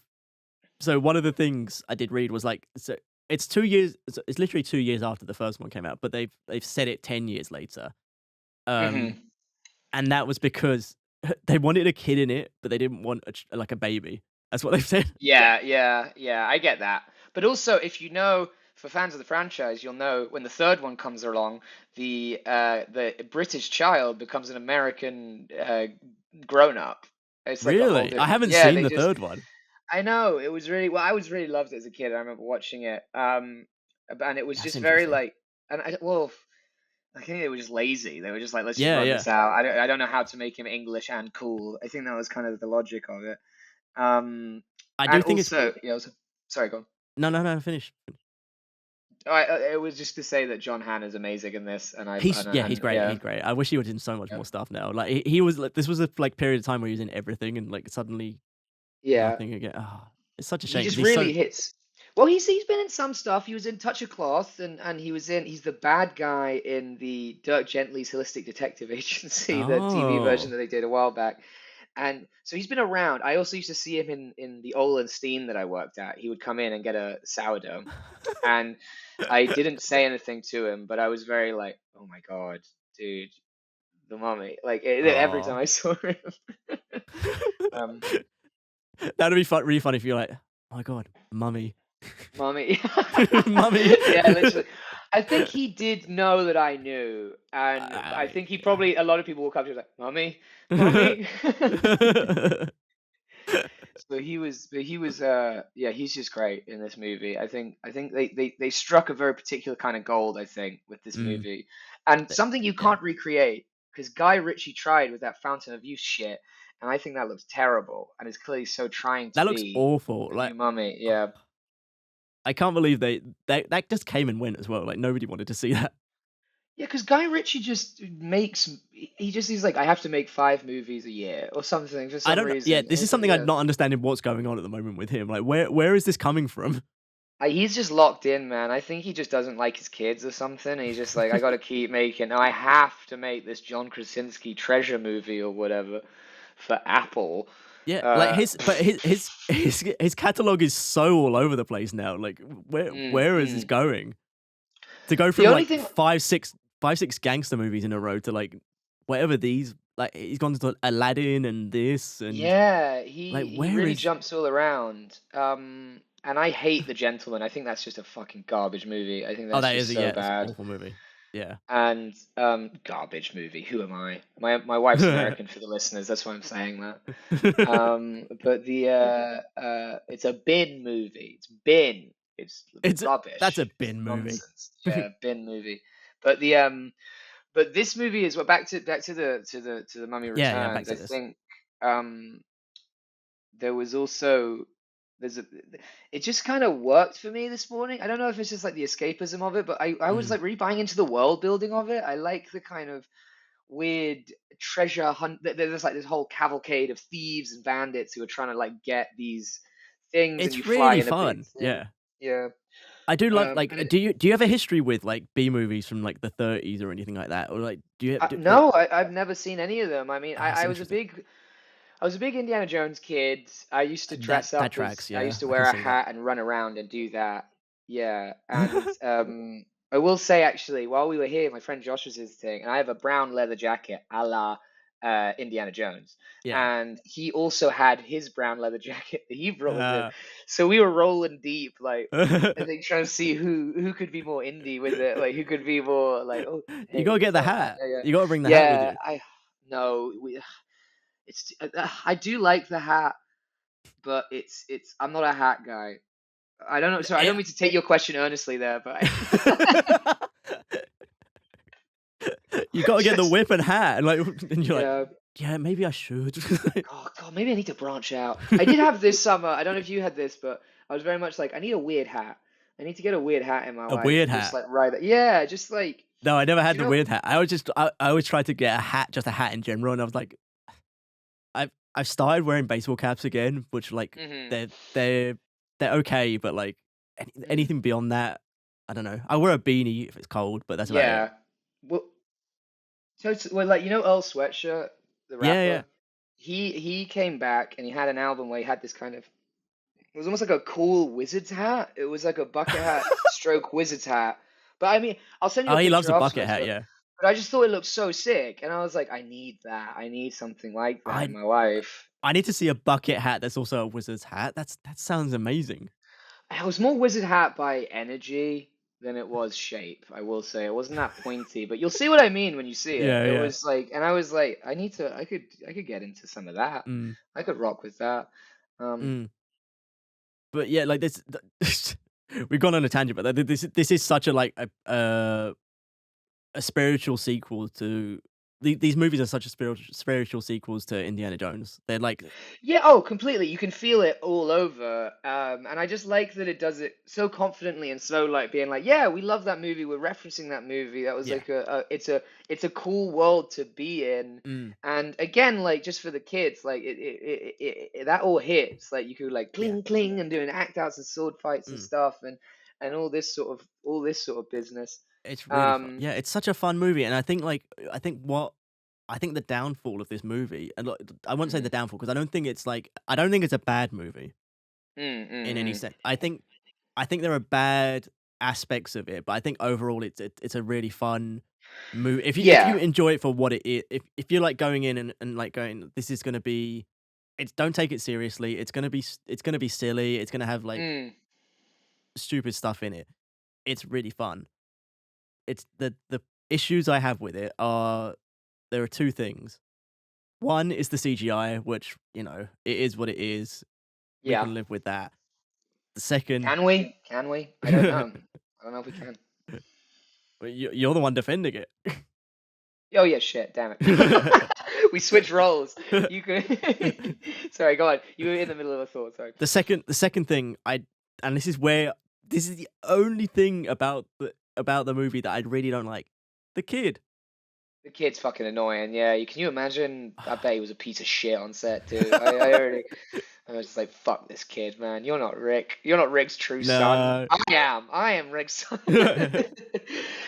So one of the things I did read was like, so it's 2 years. It's literally 2 years after the first one came out, but they've said it 10 years later. Mhm. And that was because they wanted a kid in it, but they didn't want like a baby. That's what they've said. Yeah, I get that. But also, if you know, for fans of the franchise, you'll know when the third one comes along, the British child becomes an American grown up. It's like a whole Really, I different. haven't Yeah, seen they the just. third one. I know it was really well. I was really loved it as a kid. I remember watching it. And it was That's just very interesting. like, well, I think they were just lazy. They were just like, let's just Yeah, run yeah. this out. I don't know how to make him English and cool. I think that was kind of the logic of it. Um, I do and think it's also, yeah, sorry, go on. no. Finish. It was just to say that John Hamm is amazing in this, and He's great. He's great. I wish he was in so much yeah, more stuff now. Like he was like this was a like period of time where he was in everything, and like suddenly yeah. nothing again. Oh, it's such a He shame because just he's so. really hits. Well, he's been in some stuff. He was in Touch of Cloth, and he's the bad guy in the Dirk Gently's Holistic Detective Agency, the TV version Oh. that they did a while back. And so he's been around. I also used to see him in the Ole and Steen that I worked at. He would come in and get a sourdough, and I didn't say anything to him, but I was very like, oh my God, dude, the mummy. Like every time Oh. I saw him. um, That'd be really fun if you're like, oh my god, mummy, Mummy. mummy. Yeah, literally. I think he did know that I knew, and I think he Yeah. probably a lot of people will come to him like, "Mummy, Mummy." Yeah, he's just great in this movie. I think they struck a very particular kind of gold, I think, with this Mm, movie, and something you yeah, can't recreate because Guy Ritchie tried with that Fountain of Youth shit, and I think that looks terrible, and is clearly so trying to that looks be awful. the Like, new Mummy. Yeah. I can't believe that just came and went as well. Like nobody wanted to see that. Yeah, because Guy Ritchie just he's like, I have to make 5 movies a year or something for I some don't know. Yeah, reason. And this is it's like, something I'm yeah, not understanding what's going on at the moment with him. Like, where is this coming from? he's just locked in, man. I think he just doesn't like his kids or something. And he's just like, I got to keep making. Now I have to make this John Krasinski treasure movie or whatever for Apple. Yeah, like Uh, his catalog is so all over the place now. Like, where is this mm. going? To go The from only like thing, five, six gangster movies in a row to like whatever these like he's gone to Aladdin and this and yeah, like he where really is jumps all around. And I hate The Gentleman. I think that's just a fucking garbage movie. I think oh that's that is just so it's an bad. awful movie. Yeah. And garbage movie. Who am I? My wife's American for the listeners. That's why I'm saying that. But it's a bin movie. It's bin. It's That's a rubbish. It's bin movie. nonsense. Yeah, bin movie. But this movie is back to the Mummy Yeah, back Returns. to I this. think um there was also there's a it just kind of worked for me this morning. I don't know if it's just like the escapism of it, but I was Mm. like really buying into the world building of it. I like the kind of weird treasure hunt. There's like this whole cavalcade of thieves and bandits who are trying to like get these things, and you It's fly really in a big fun. thing. Yeah. Yeah. I do love like And it, do you have a history with like B movies from like the 30s or anything like that or like do you have like no, I've never seen any of them. I mean, it's I was a interesting. big Indiana Jones kid. I used to dress That up tracks, I yeah. used to I can wear a see that. hat and run around and do that. Yeah, and I will say actually, while we were here, my friend Josh was visiting, and I have a brown leather jacket a la Indiana Jones, Yeah. and he also had his brown leather jacket that he brought with him. Uh, So we were rolling deep, like I think trying to see who could be more indie with it, like who could be more like, oh you hey, gotta get what's the up? hat. Yeah, You gotta bring the hat with yeah. you. I no, I do like the hat, but I'm not a hat guy. I don't know. Sorry, I don't mean to take your question earnestly there, but You gotta get the just whip and hat and like and you're like, yeah. yeah, maybe I should. Oh God, maybe I need to branch out. I did have this summer. I don't know if you had this, but I was very much like, I need a weird hat. I need to get a weird hat in my A life weird and just hat. like ride it. Yeah, just like No, I never do had you the know? weird hat. I always tried to get a hat, just a hat in general, and I was like, I've started wearing baseball caps again, which like Hmm. they're okay, but like Mm. anything beyond that, I don't know. I wear a beanie if it's cold, but that's about it. Yeah. Well, well, like Earl Sweatshirt, the Yeah, yeah. rapper. He came back and he had an album where he had this kind of It was almost like a cool wizard's hat. It was like a bucket hat stroke wizard's hat. But I mean, I'll send you a Oh, he loves picture a bucket afterwards. hat, yeah. But I just thought it looked so sick, and I was like, I need that. I need something like that in my life. I need to see a bucket hat that's also a wizard's hat. That sounds amazing. It was more wizard hat by energy than it was shape, I will say. It wasn't that pointy, but you'll see what I mean when you see it. Yeah, It yeah. was like, and I was like, I could get into some of that. Mm, I could rock with that. mm. But yeah, like this, we've gone on a tangent, but this is such a like a spiritual sequel to these movies are such a spiritual sequels to Indiana Jones. They're like, Yeah, oh, completely. You can feel it all over. And I just like that it does it so confidently and so like being like, yeah, we love that movie. We're referencing that movie. That was Yeah. like it's a cool world to be in. mm, And again, like just for the kids, like that all hits. Like you could like cling cling and doing act outs and sword fights and Mm. stuff and all this sort of business. it's really fun. Yeah, it's such a fun movie, and I think the downfall of this movie, and I won't say the downfall because I don't think it's a bad movie in any sense. I think there are bad aspects of it, but I think overall it's a really fun movie. If you enjoy it for what it is, if you're like going in and like going, this is gonna be, don't take it seriously. It's gonna be silly. It's gonna have like stupid stuff in it. It's really fun. It's the issues I have with it are, there are two things. One is the CGI, which, you know, it is what it is. We Yeah. can live with that. The second, Can we? Can we? I don't know. I don't know if we can. you're the one defending it. Oh yeah, shit, damn it. We switched roles. You could Sorry, go on. You were in the middle of a thought, sorry. The second thing, and this is the only thing about the movie that I really don't like. The kid. The kid's fucking annoying, yeah. Can you imagine? I bet he was a piece of shit on set too. I was just like, fuck this kid, man. You're not Rick. You're not Rick's true son. I am Rick's son.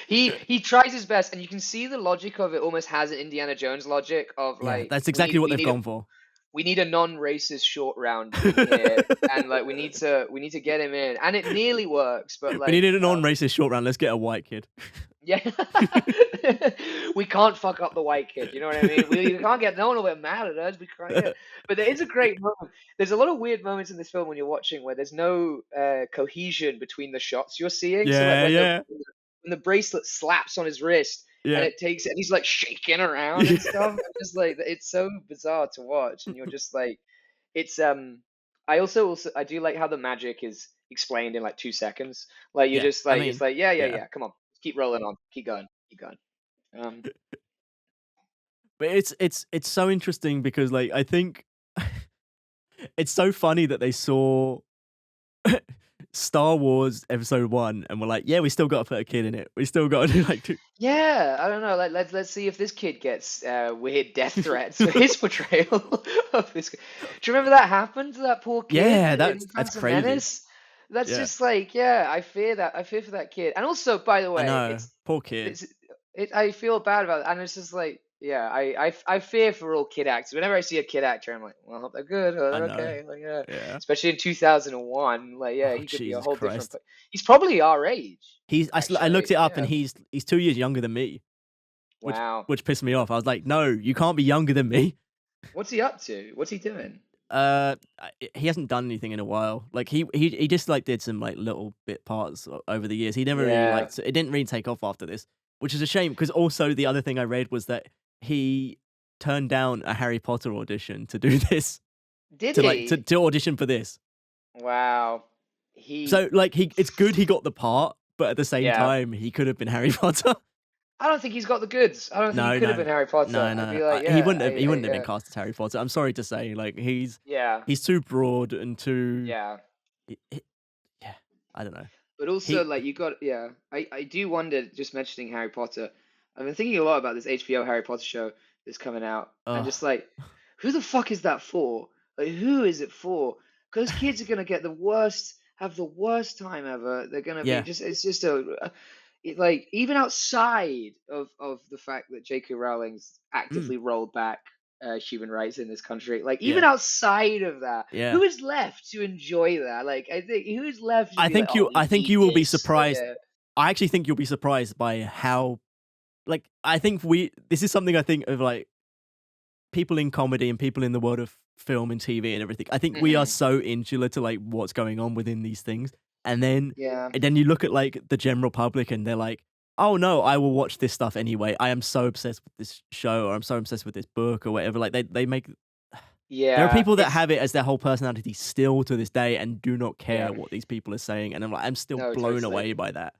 He tries his best, and you can see the logic of it almost has an Indiana Jones logic of Yeah, like that's exactly what they've gone for. We need a non-racist short round in here, and like we need to get him in, and it nearly works. But like we needed a non-racist short round. Let's get a white kid. Yeah, we can't fuck up the white kid. You know what I mean? We can't get no one will get mad at us. We can't. Yeah. But there is a great moment. There's a lot of weird moments in this film when you're watching where there's no cohesion between the shots you're seeing. Yeah, so like yeah. When the bracelet slaps on his wrist, Yeah. and and he's like shaking around and stuff. It's just like it's so bizarre to watch, and you're just like, it's I also I do like how the magic is explained in like 2 seconds. Like you're just like it's like yeah. Come on, keep rolling on, keep going. But it's so interesting because like I think it's so funny that they saw Star Wars Episode 1 and were like, yeah, we still got to put a kid in it. We still got to do like two. Yeah, I don't know. Like let's see if this kid gets weird death threats for his portrayal of this. Do you remember that happened to that poor kid? Yeah, in that's Phantom crazy. Menace? That's Yeah. just like, yeah, I fear for that kid. And also, by the way, I know, poor kid. I feel bad about it, and it's just like, yeah, I fear for all kid actors. Whenever I see a kid actor, I'm like, well, I hope they're good. Or they're I know. okay. Like, yeah. Yeah. Especially in 2001, like, yeah, Oh, he could be a Jesus whole Christ. different. He's probably our age. I looked it up and yeah. he's 2 years younger than me, Wow. which pissed me off. I was like, no, you can't be younger than me. What's he up to? What's he doing? He hasn't done anything in a while. Like he just like did some like little bit parts over the years. He never really Yeah. like, it didn't really take off after this, which is a shame because also the other thing I read was that he turned down a Harry Potter audition to do this. Did to he? like to audition for this. Wow. So like it's good he got the part, but at the same Yeah. time he could have been Harry Potter. I don't think he's got the goods. I don't think he could have been Harry Potter. No, I'd be like, he yeah, wouldn't have been yeah. cast as Harry Potter. I'm sorry to say, like he's Yeah. too broad and too Yeah. yeah. I don't know. But also, like, you got, yeah. I do wonder, just mentioning Harry Potter, I've been thinking a lot about this HBO Harry Potter show that's coming out. Oh. And just like, who the fuck is that for? Like, who is it for? Because kids are going to get have the worst time ever. They're going to Yeah. be it's just like, even outside of the fact that J.K. Rowling's actively rolled back human rights in this country. Like even Yeah. outside of that, Yeah. who is left to enjoy that? Like I think who is left to I be think like, you oh, I we think need you will be this. surprised. Yeah. I actually think you'll be surprised by how, like, I think this is something I think of, like, people in comedy and people in the world of film and TV and everything. I think we are Mhm. so insular to, like, what's going on within these things. And then Yeah. you look at, like, the general public and they're like, oh no, I will watch this stuff anyway. I am so obsessed with this show, or I'm so obsessed with this book or whatever. Like, they make, there are Yeah. people that It's have it as their whole personality still to this day and do not yeah. care what these people are saying. And I'm still No, blown totally. away by that.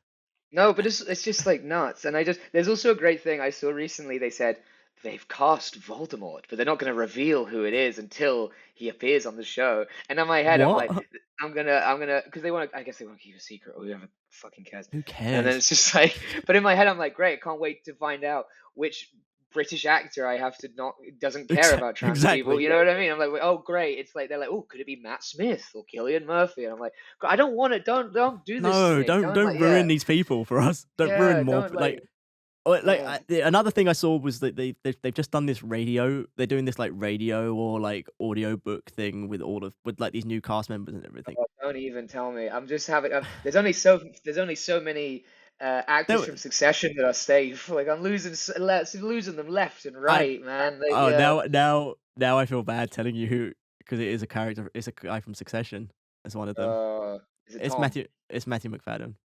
No, but it's just like nuts. And there's also a great thing I saw recently. They said they've cast Voldemort, but they're not going to reveal who it is until he appears on the show. And in my head, I'm like, What? because I guess they want to keep a secret, or whoever fucking cares. Who And then cares? it's just like, but in my head, I'm like, great, I can't wait to find out which British actor I have to not doesn't care about trans people. Exactly. You know what I mean? I'm like, oh, great. It's like they're like, oh, could it be Matt Smith or Cillian Murphy? And I'm like, I don't want it. Don't do this to No, me. don't Like, ruin these people for us. Don't ruin yeah, more. don't Another thing I saw was that they've just done this radio. They're doing this like radio or like audio book thing with like these new cast members and everything. Oh, don't even tell me. I'm just having. There's only so many actors There- from Succession that are safe. Like I'm losing them left and right, man. Like, Oh, yeah. now I feel bad telling you who, because it is a character. It's a guy from Succession as one of them. Is it It's Tom? Matthew McFadden.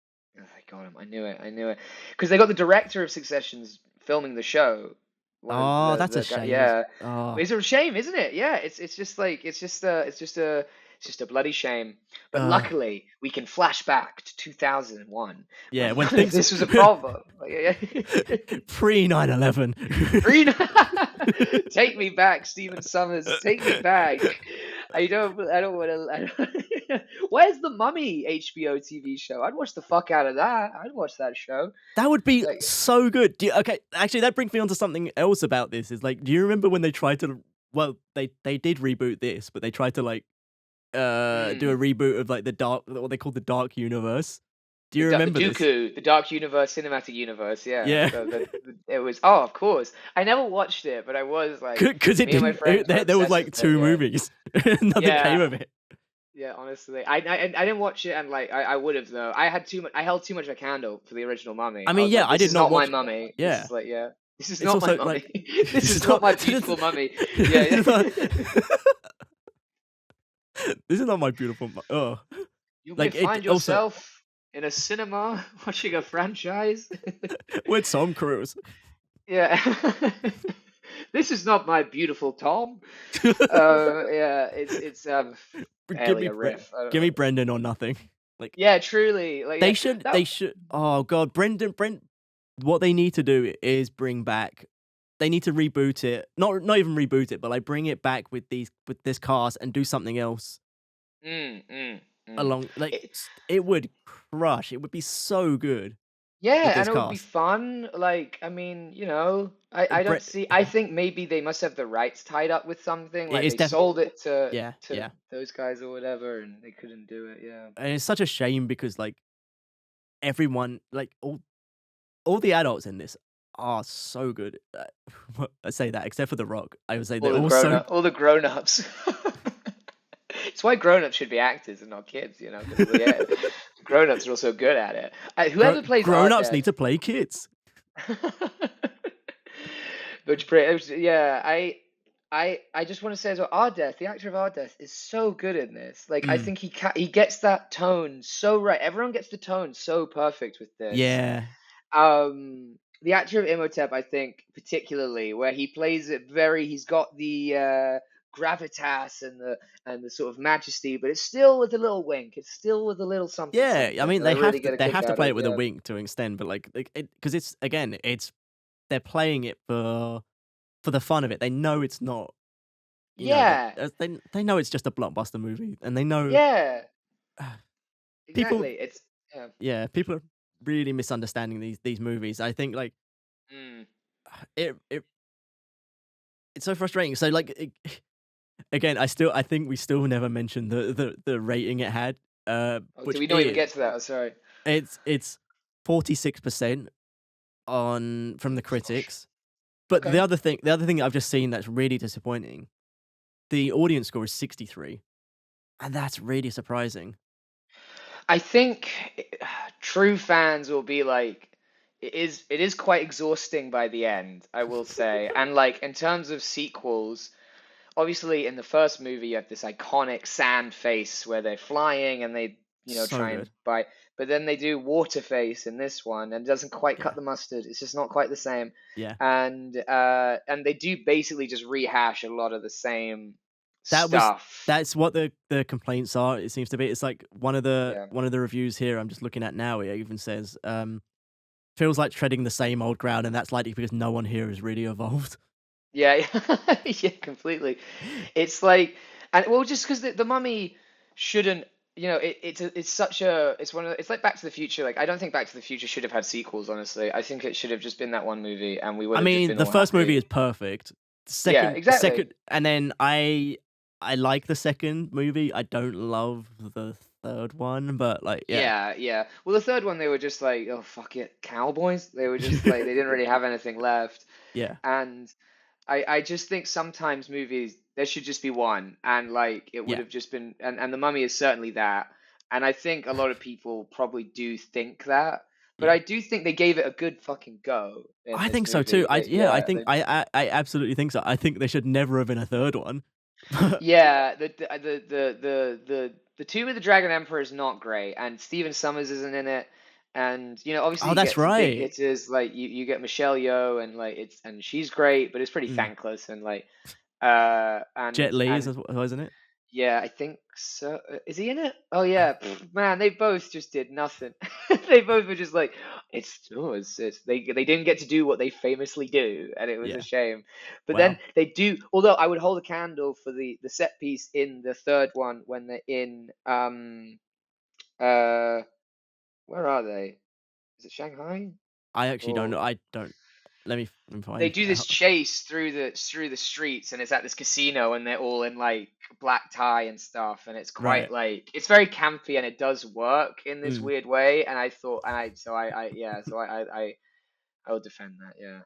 Oh, I got him. I knew it. Because they got the director of Succession's filming the show. Oh, that's a the guy- shame. Yeah. Oh, It's a shame, isn't it? Yeah. It's just like it's just a bloody shame. But luckily, we can flash back to 2001. yeah. When When none of things this was a problem. Like, yeah. pre 9/11. Green, take me back, Stephen Summers. Take me back. I don't want to. Where's the Mummy HBO TV show? I'd watch the fuck out of that. I'd watch that show. That would be Like, so good. Okay, actually, that brings me on to something else about this. Is like, do you remember when they tried to? Well, they did reboot this, but they tried to like do a reboot of like what they called the Dark Universe. Do you remember this? Dooku, the Dark Universe, Cinematic Universe? Yeah. Yeah. It was. Oh, of course. I never watched it, but I was like, Because it me and my didn't. friends were There was obsessed like with it, 2 yeah. movies. Nothing Yeah. came of it. Yeah, honestly, I didn't watch it, and like I would have though. I held too much of a candle for the original Mummy. I mean, was yeah, like, I this did is not my watch. mummy. Yeah. This is like, yeah, this is It's not my also, mummy. like, This is not my beautiful mummy. Yeah, This is not my beautiful. Oh, You like, may it find also- yourself in a cinema watching a franchise. with Tom Cruise. Yeah. This is not my beautiful Tom. Yeah, it's barely a riff. I don't Give me know. Brendan or nothing. Like, Yeah, truly. Like they yeah, should. that- They should. Oh God, Brent. What they need to do is bring back. They need to reboot it. Not even reboot it, but like bring it back with this cast and do something else along. Like it would crush. It would be so good. Yeah, this and it would be cast. fun. Like, I mean, I don't Brett- see. I think maybe they must have the rights tied up with something. Like is they sold it to Yeah. those guys or whatever, and they couldn't do it. Yeah. And it's such a shame because like everyone, like all the adults in this are so good. I say that except for The Rock. I would say they're All the grown-ups. It's why grown-ups should be actors and not kids, 'cause, yeah, grown-ups are also good at it. Whoever plays grown-ups Ardeth- need to play kids. Yeah, I just want to say as well, Ardeth, the actor of Ardeth, is so good in this. Like, I think he gets that tone so right. Everyone gets the tone so perfect with this. Yeah. The actor of Imhotep, I think, particularly, where he plays it he's got the gravitas and the sort of majesty, but it's still with a little wink. It's still with a little something. Yeah, something I mean that they I really get a they kick have to out play of, it with a yeah. wink to an extent, but like because they're playing it for the fun of it. They know it's not. you know, Yeah. they know it's just a blockbuster movie, and they know. Yeah. People- Exactly. It's yeah. Yeah, people are really misunderstanding these movies. I think like Mm. it's so frustrating. So like again, I think we still never mentioned the rating it had. Oh, Which did we not even is- get to that? Oh, sorry. It's 46% from the critics, But Okay. the other thing I've just seen that's really disappointing, the audience score is 63, and that's really surprising. I think true fans will be like, it is quite exhausting by the end, I will say. And like in terms of sequels, obviously in the first movie you have this iconic sand face where they're flying and they, So try and good. bite. But then they do water face in this one and it doesn't quite Yeah. cut the mustard. It's just not quite the same. Yeah. And they do basically just rehash a lot of the same stuff. That's what the complaints are. It seems to be. It's like one of the Yeah. reviews here I'm just looking at now. It even says, feels like treading the same old ground, and that's likely because no one here has really evolved. Yeah, yeah, completely. It's like, and well, just because the Mummy shouldn't, it's like Back to the Future. Like, I don't think Back to the Future should have had sequels, honestly. I think it should have just been that one movie, and we would I have just mean, been the all first movie happy. is perfect. Yeah, exactly. Second, and then I like the second movie. I don't love the third one, but like, yeah, Yeah, yeah. Well, the third one, they were just like, oh, fuck it, cowboys. They were just like, they didn't really have anything left. yeah, And I just think sometimes movies, there should just be one. And like, it would yeah, have just been, and The Mummy is certainly that. And I think a lot of people probably do think that. But yeah. I do think they gave it a good fucking go in I this think so too. movie. I think I absolutely think so. I think there should never have been a third one. Yeah, the Tomb of the Dragon Emperor is not great, and Stephen Summers isn't in it, and obviously Oh, you that's get some big right. hitters like you get Michelle Yeoh, and like and she's great, but it's pretty Mm. thankless, and like Jet Li is and as well, isn't it? yeah, I think so. Is he in it? Oh yeah, man, they both just did nothing. They both were just like, it's they didn't get to do what they famously do, and it was a Yeah. shame. But then Wow. they do. Although I would hold a candle for the set piece in the third one when they're in uh where are they? Is it Shanghai? I actually don't Or know. I don't. Let me they find do this out. chase through the streets, and it's at this casino, and they're all in like black tie and stuff, and it's quite Right. like it's very campy, and it does work in this Mm. weird way. And I thought, and I so I yeah, so I will defend that. Yeah,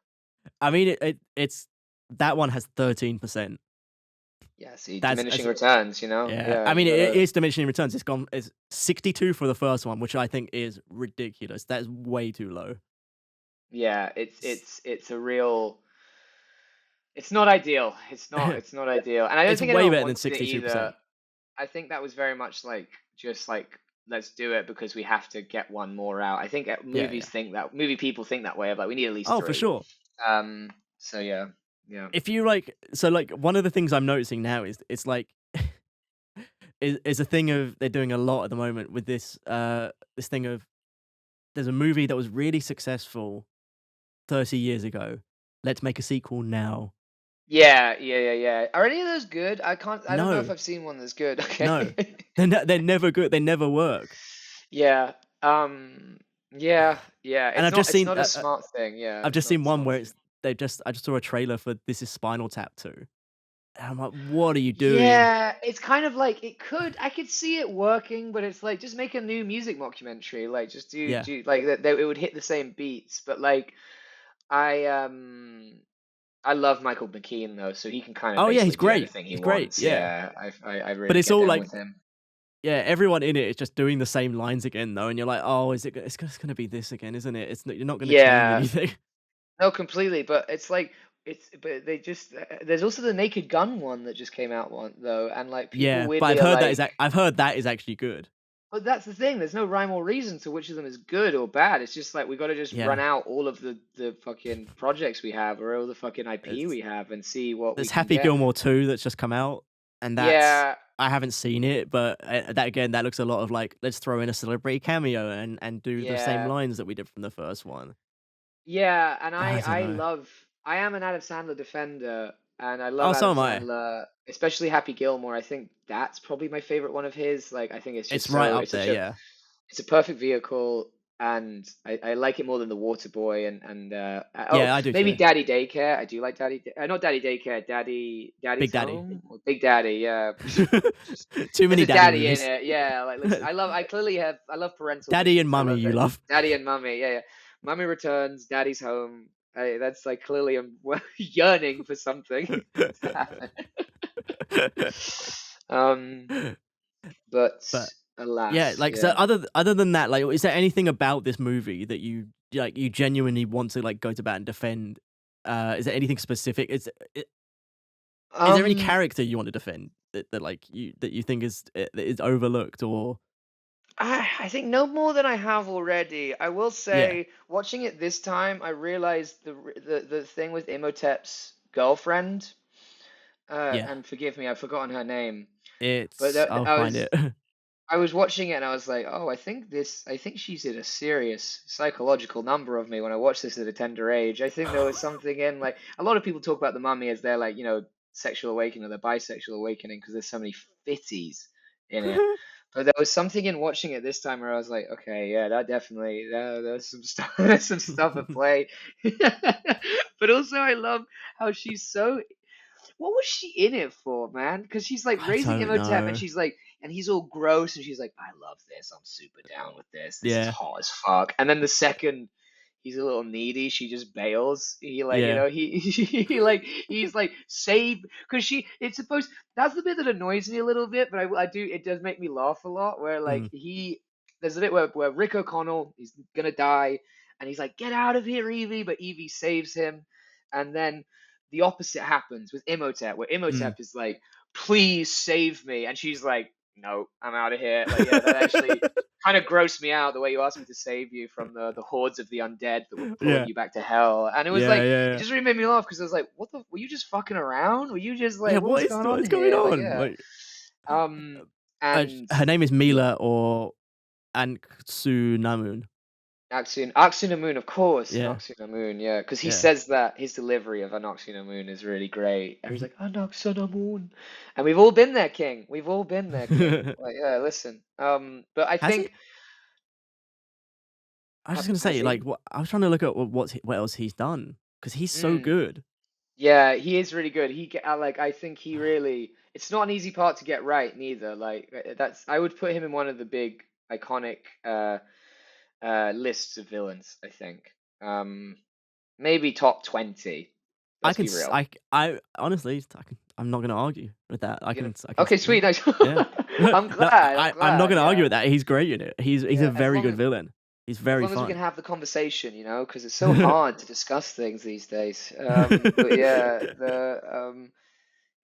I mean, it's that one has 13%. yeah. See, That's diminishing returns. yeah. Yeah, I you mean, it gotta. is diminishing returns. It's 62 for the first one, which I think is ridiculous. That is way too low. Yeah, it's a real. It's not ideal. It's not ideal, and I don't It's think way anyone better than wanted it 62%. either. I think that was very much like just like let's do it because we have to get one more out. I think Yeah, yeah. movie people think that way of like we need at least Oh, for three. sure. So yeah, yeah. If you like one of the things I'm noticing now is it's like is a thing of they're doing a lot at the moment with this thing of there's a movie that was really successful 30 years ago. Let's make a sequel now. Yeah. Are any of those good? I don't know if No, I've seen one that's good. no, Okay. they're never good. They never work. Yeah. Yeah. And It's not a smart thing. Yeah, I've it's just not a seen one smart where thing. it's I just saw a trailer for This Is Spinal Tap 2. And I'm like, what are you doing? Yeah, it's kind of like I could see it working, but it's like just make a new music mockumentary. Like just Yeah. do like that it would hit the same beats. But like I um I love Michael McKeon though, so he can kind of Oh yeah, basically he's do great. anything he He's great. wants. Yeah. Yeah, I But really it's get all down like with him. yeah, everyone in it is just doing the same lines again though, and you're like, oh, it's just gonna be this again, isn't it? You're not gonna change Yeah, anything. no, completely. But it's like but they just there's also the Naked Gun one that just came out one though, and like people Yeah, but weirdly are like. I've heard that is actually good. But that's the thing. There's no rhyme or reason to which of them is good or bad. It's just like we got to just run Yeah, out all of the fucking projects we have or all the fucking IP there's we have and see what we there's can Happy get. Gilmore 2 that's just come out, and that's Yeah, I haven't seen it, but that again, that looks a lot of like let's throw in a celebrity cameo and do the same yeah, lines that we did from the first one. yeah. And I don't I know. love. I am an Adam Sandler defender, and I love Oh, so Adam am I. Sandler, especially Happy Gilmore. I think that's probably my favorite one of his. Like I think it's It's just right so up it's such there. a Yeah, it's a perfect vehicle, and I like it more than the Water Boy and yeah, I do maybe too. Daddy Daycare. I do like not Daddy Daycare, Daddy's Big Daddy. Home or Big Daddy. Yeah, just Too there's many a daddy daddy in movies. it. Yeah, like listen, I love parental Daddy and figures. I Mummy, love you it. love. Daddy and Mummy. Yeah. Mummy Returns, Daddy's Home. That's like clearly I'm yearning for something to happen. But But yeah, alas, like so yeah. other than that, like is there anything about this movie that you genuinely want to like go to bat and defend? Is there anything specific? Is there any Um, character you want to defend that like you think that is overlooked or I think no more than I have already. I will yeah, say, watching it this time, I realized the thing with Imhotep's girlfriend. yeah. And forgive me, I've forgotten her name. But It's I'll find it. I was watching it and I was like, oh, I think she's in a serious psychological number of me when I watched this at a tender age. I think there was something in like a lot of people talk about the mummy as their like, sexual awakening or their bisexual awakening because there's so many fitties in it. But there was something in watching it this time where I was like, okay, yeah, that definitely there's some stuff there's some stuff at play. But also I love how she's so what was she in it for, man? Because she's like I raising don't Imhotep and know. she's like, and he's all gross and she's like, I love this. I'm super down with this. This is Yeah, hot as fuck. And then the second he's a little needy, she just bails. He like, yeah. he's like save because it's supposed that's the bit that annoys me a little bit, but I do it does make me laugh a lot where like Mm, there's a bit where Rick O'Connell he's gonna die and he's like, get out of here, Evie, but Evie saves him, and then the opposite happens with Imhotep, where mm. Imhotep is like, please save me, and she's like, no, I'm out of here. Like, yeah, that actually kind of grossed me out the way you asked me to save you from the hordes of the undead that were pulling Yeah, you back to hell, and it was yeah, like, yeah, it yeah. just really made me laugh because I was like, what the, were you just fucking around? Were you just Yeah, like, what was going what on is going here? Like, on? yeah, Like, um, and her name is Mila or Anksunamun. Moon, of course, Yeah, Moon, yeah, because he yeah. says that his delivery of Moon is really great, and he's like Moon, and we've all been there, King. We've all been there, King. Like, yeah, listen, but I Has he? think I was just gonna has say, like, he? what I was trying to look at what else he's done because he's so Mm, good. yeah, he is really good. Like, I think he really. It's not an easy part to get right, neither. Like, that's I would put him in one of the big iconic lists of villains. I think, maybe top 20. I Let's can, be real. I honestly, I'm not gonna argue with that. You know. I can, Okay, sweet, nice. yeah. I'm No, glad. I'm I'm not glad. gonna argue Yeah, with that. He's great in it. He's a yeah. very good villain. He's As very long as we fun. can have the conversation, because it's so hard to discuss things these days. But yeah,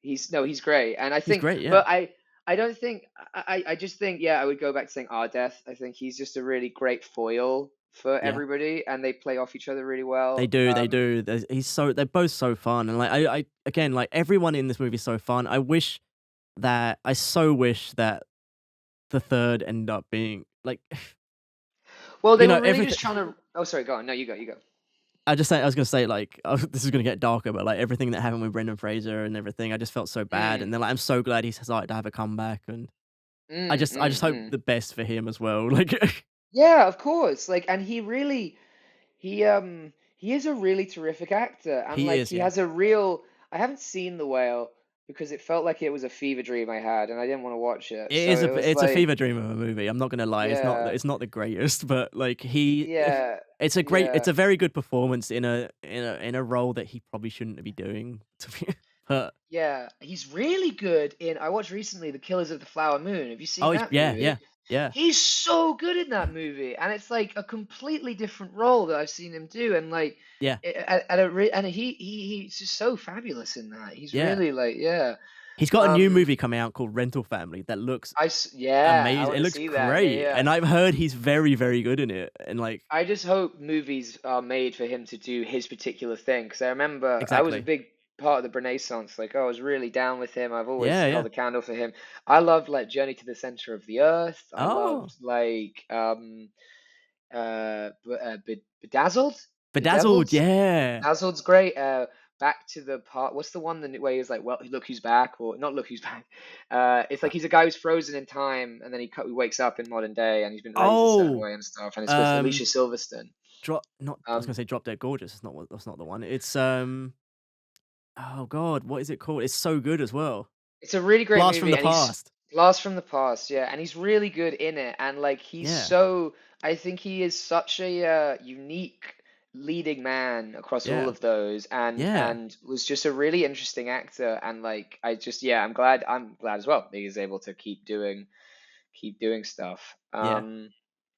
he's great, and I He's think, great. Yeah, but I don't think I just think yeah, I would go back to saying Ardeth. I think he's just a really great foil for yeah. everybody, and they play off each other really well. They do. They do. They're both so fun, and like I again, like everyone in this movie is so fun. I so wish that the third ended up being like, Well, they were really everything. just trying to. Oh, sorry, go on. No, you go. You go. I was gonna say like this is gonna get darker, but like everything that happened with Brendan Fraser and everything, I just felt so bad, Mm, and then like I'm so glad he's started to have a comeback, and mm, I just mm, hope mm. the best for him as well. Like, Yeah, of course. Like, and he is a really terrific actor, and he like is, he yeah. has a real. I haven't seen The Whale because it felt like it was a fever dream I had, and I didn't want to watch it. It So is it was it's a like, fever dream of a movie. I'm not gonna lie. yeah, It's not the greatest, but like yeah, it's yeah, a very good performance in a role that he probably shouldn't be doing. To be, but yeah. He's really good in. I watched recently The Killers of the Flower Moon. Have you seen that yeah, movie? yeah, yeah, He's so good in that movie, and it's like a completely different role that I've seen him do, and like, yeah, and he's just so fabulous in that. He's yeah. really like, yeah. He's got a new Um, movie coming out called Rental Family that looks yeah, I amazing. want It to looks see that. Yeah, great, yeah. and I've heard he's very, very good in it. And like, I just hope movies are made for him to do his particular thing. Because I remember I was a exactly. big part of the Renaissance. Like, I was really down with him. I've always Yeah, held yeah. a candle for him. I loved like Journey to the Center of the Earth. I Oh, loved like Bedazzled. Bedazzled. Bedeviled. Yeah. Bedazzled's great. Back to the part. What's the one where he's like, well, look who's back, or not look who's back. It's Uh, like he's a guy who's frozen in time, and then he wakes up in modern day, and he's been raised a certain Oh, way and stuff. And it's with Alicia um, Silverstone. drop. Not. I was Um, gonna say Drop Dead Gorgeous. That's not the one. It's Oh God, what is it called? It's so good as well. it's a really great Blast from movie, the and he's Past. Blast from the Past, yeah, and he's really good in it, and like he's Yeah. so. I think he is such a unique leading man across all Yeah. of those, Yeah. and was just a really interesting actor. And like, I'm glad as well that he's able to keep doing stuff. Yeah.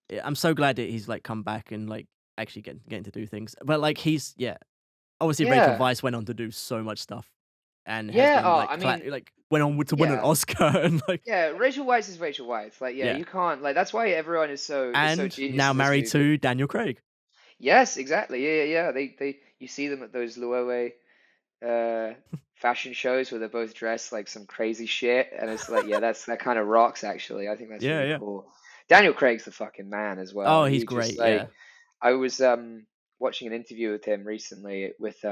Yeah, I'm so glad that he's like come back and like actually getting to do things. But like he's obviously Rachel Yeah, Weisz went on to do so much stuff and has yeah. been Oh, like I mean, like went on to win an yeah. Oscar and like Yeah, Rachel Weisz is Rachel Weisz. Like, yeah, yeah. you can't like that's why everyone is so And genius now in this married movie. to Daniel Craig. Yes, exactly. Yeah. They you see them at those Luau uh fashion shows where they're both dressed like some crazy shit, and it's like, yeah, that kind of rocks actually. I think that's Yeah, really yeah. cool. Daniel Craig's the fucking man as well. Oh, he's He just great. Yeah. like I was watching an interview with him recently with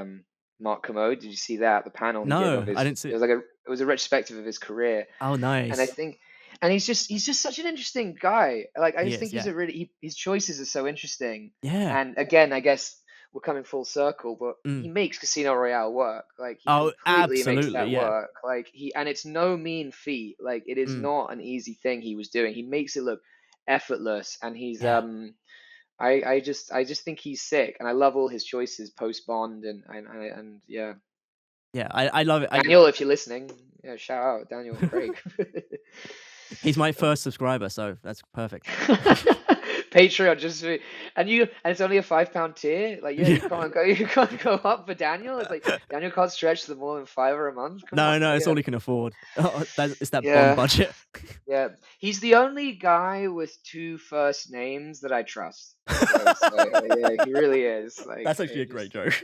Mark Commode. Did you see that? The panel he gave of No, I his didn't see it it. was like it was a retrospective of his career. Oh, And I nice. think, and he's just such an interesting guy. Like, I He just is. think he's Yeah. his choices are so interesting. Yeah. And again, I guess we're coming full circle, but he Mm. makes Casino Royale work. Like, he Oh, completely makes absolutely. that Yeah. work. Like, and it's no mean feat. Like, it is Mm. not an easy thing he was doing. He makes it look effortless, and he's Yeah. I just think he's sick, and I love all his choices post Bond, and yeah. Yeah. I love it. Daniel, if you're listening, yeah, shout out Daniel Craig. He's my first subscriber, so that's perfect. Patreon just for, and it's only a £5 tier. Like, yeah, Yeah. you can't go up for Daniel. It's like Daniel can't stretch to more than £5 a month. Come No, on. no, it's Yeah. all he can afford. Oh, it's that Bond Yeah. budget. Yeah. He's the only guy with two first names that I trust. So, yeah, he really is. Like, That's actually a great joke.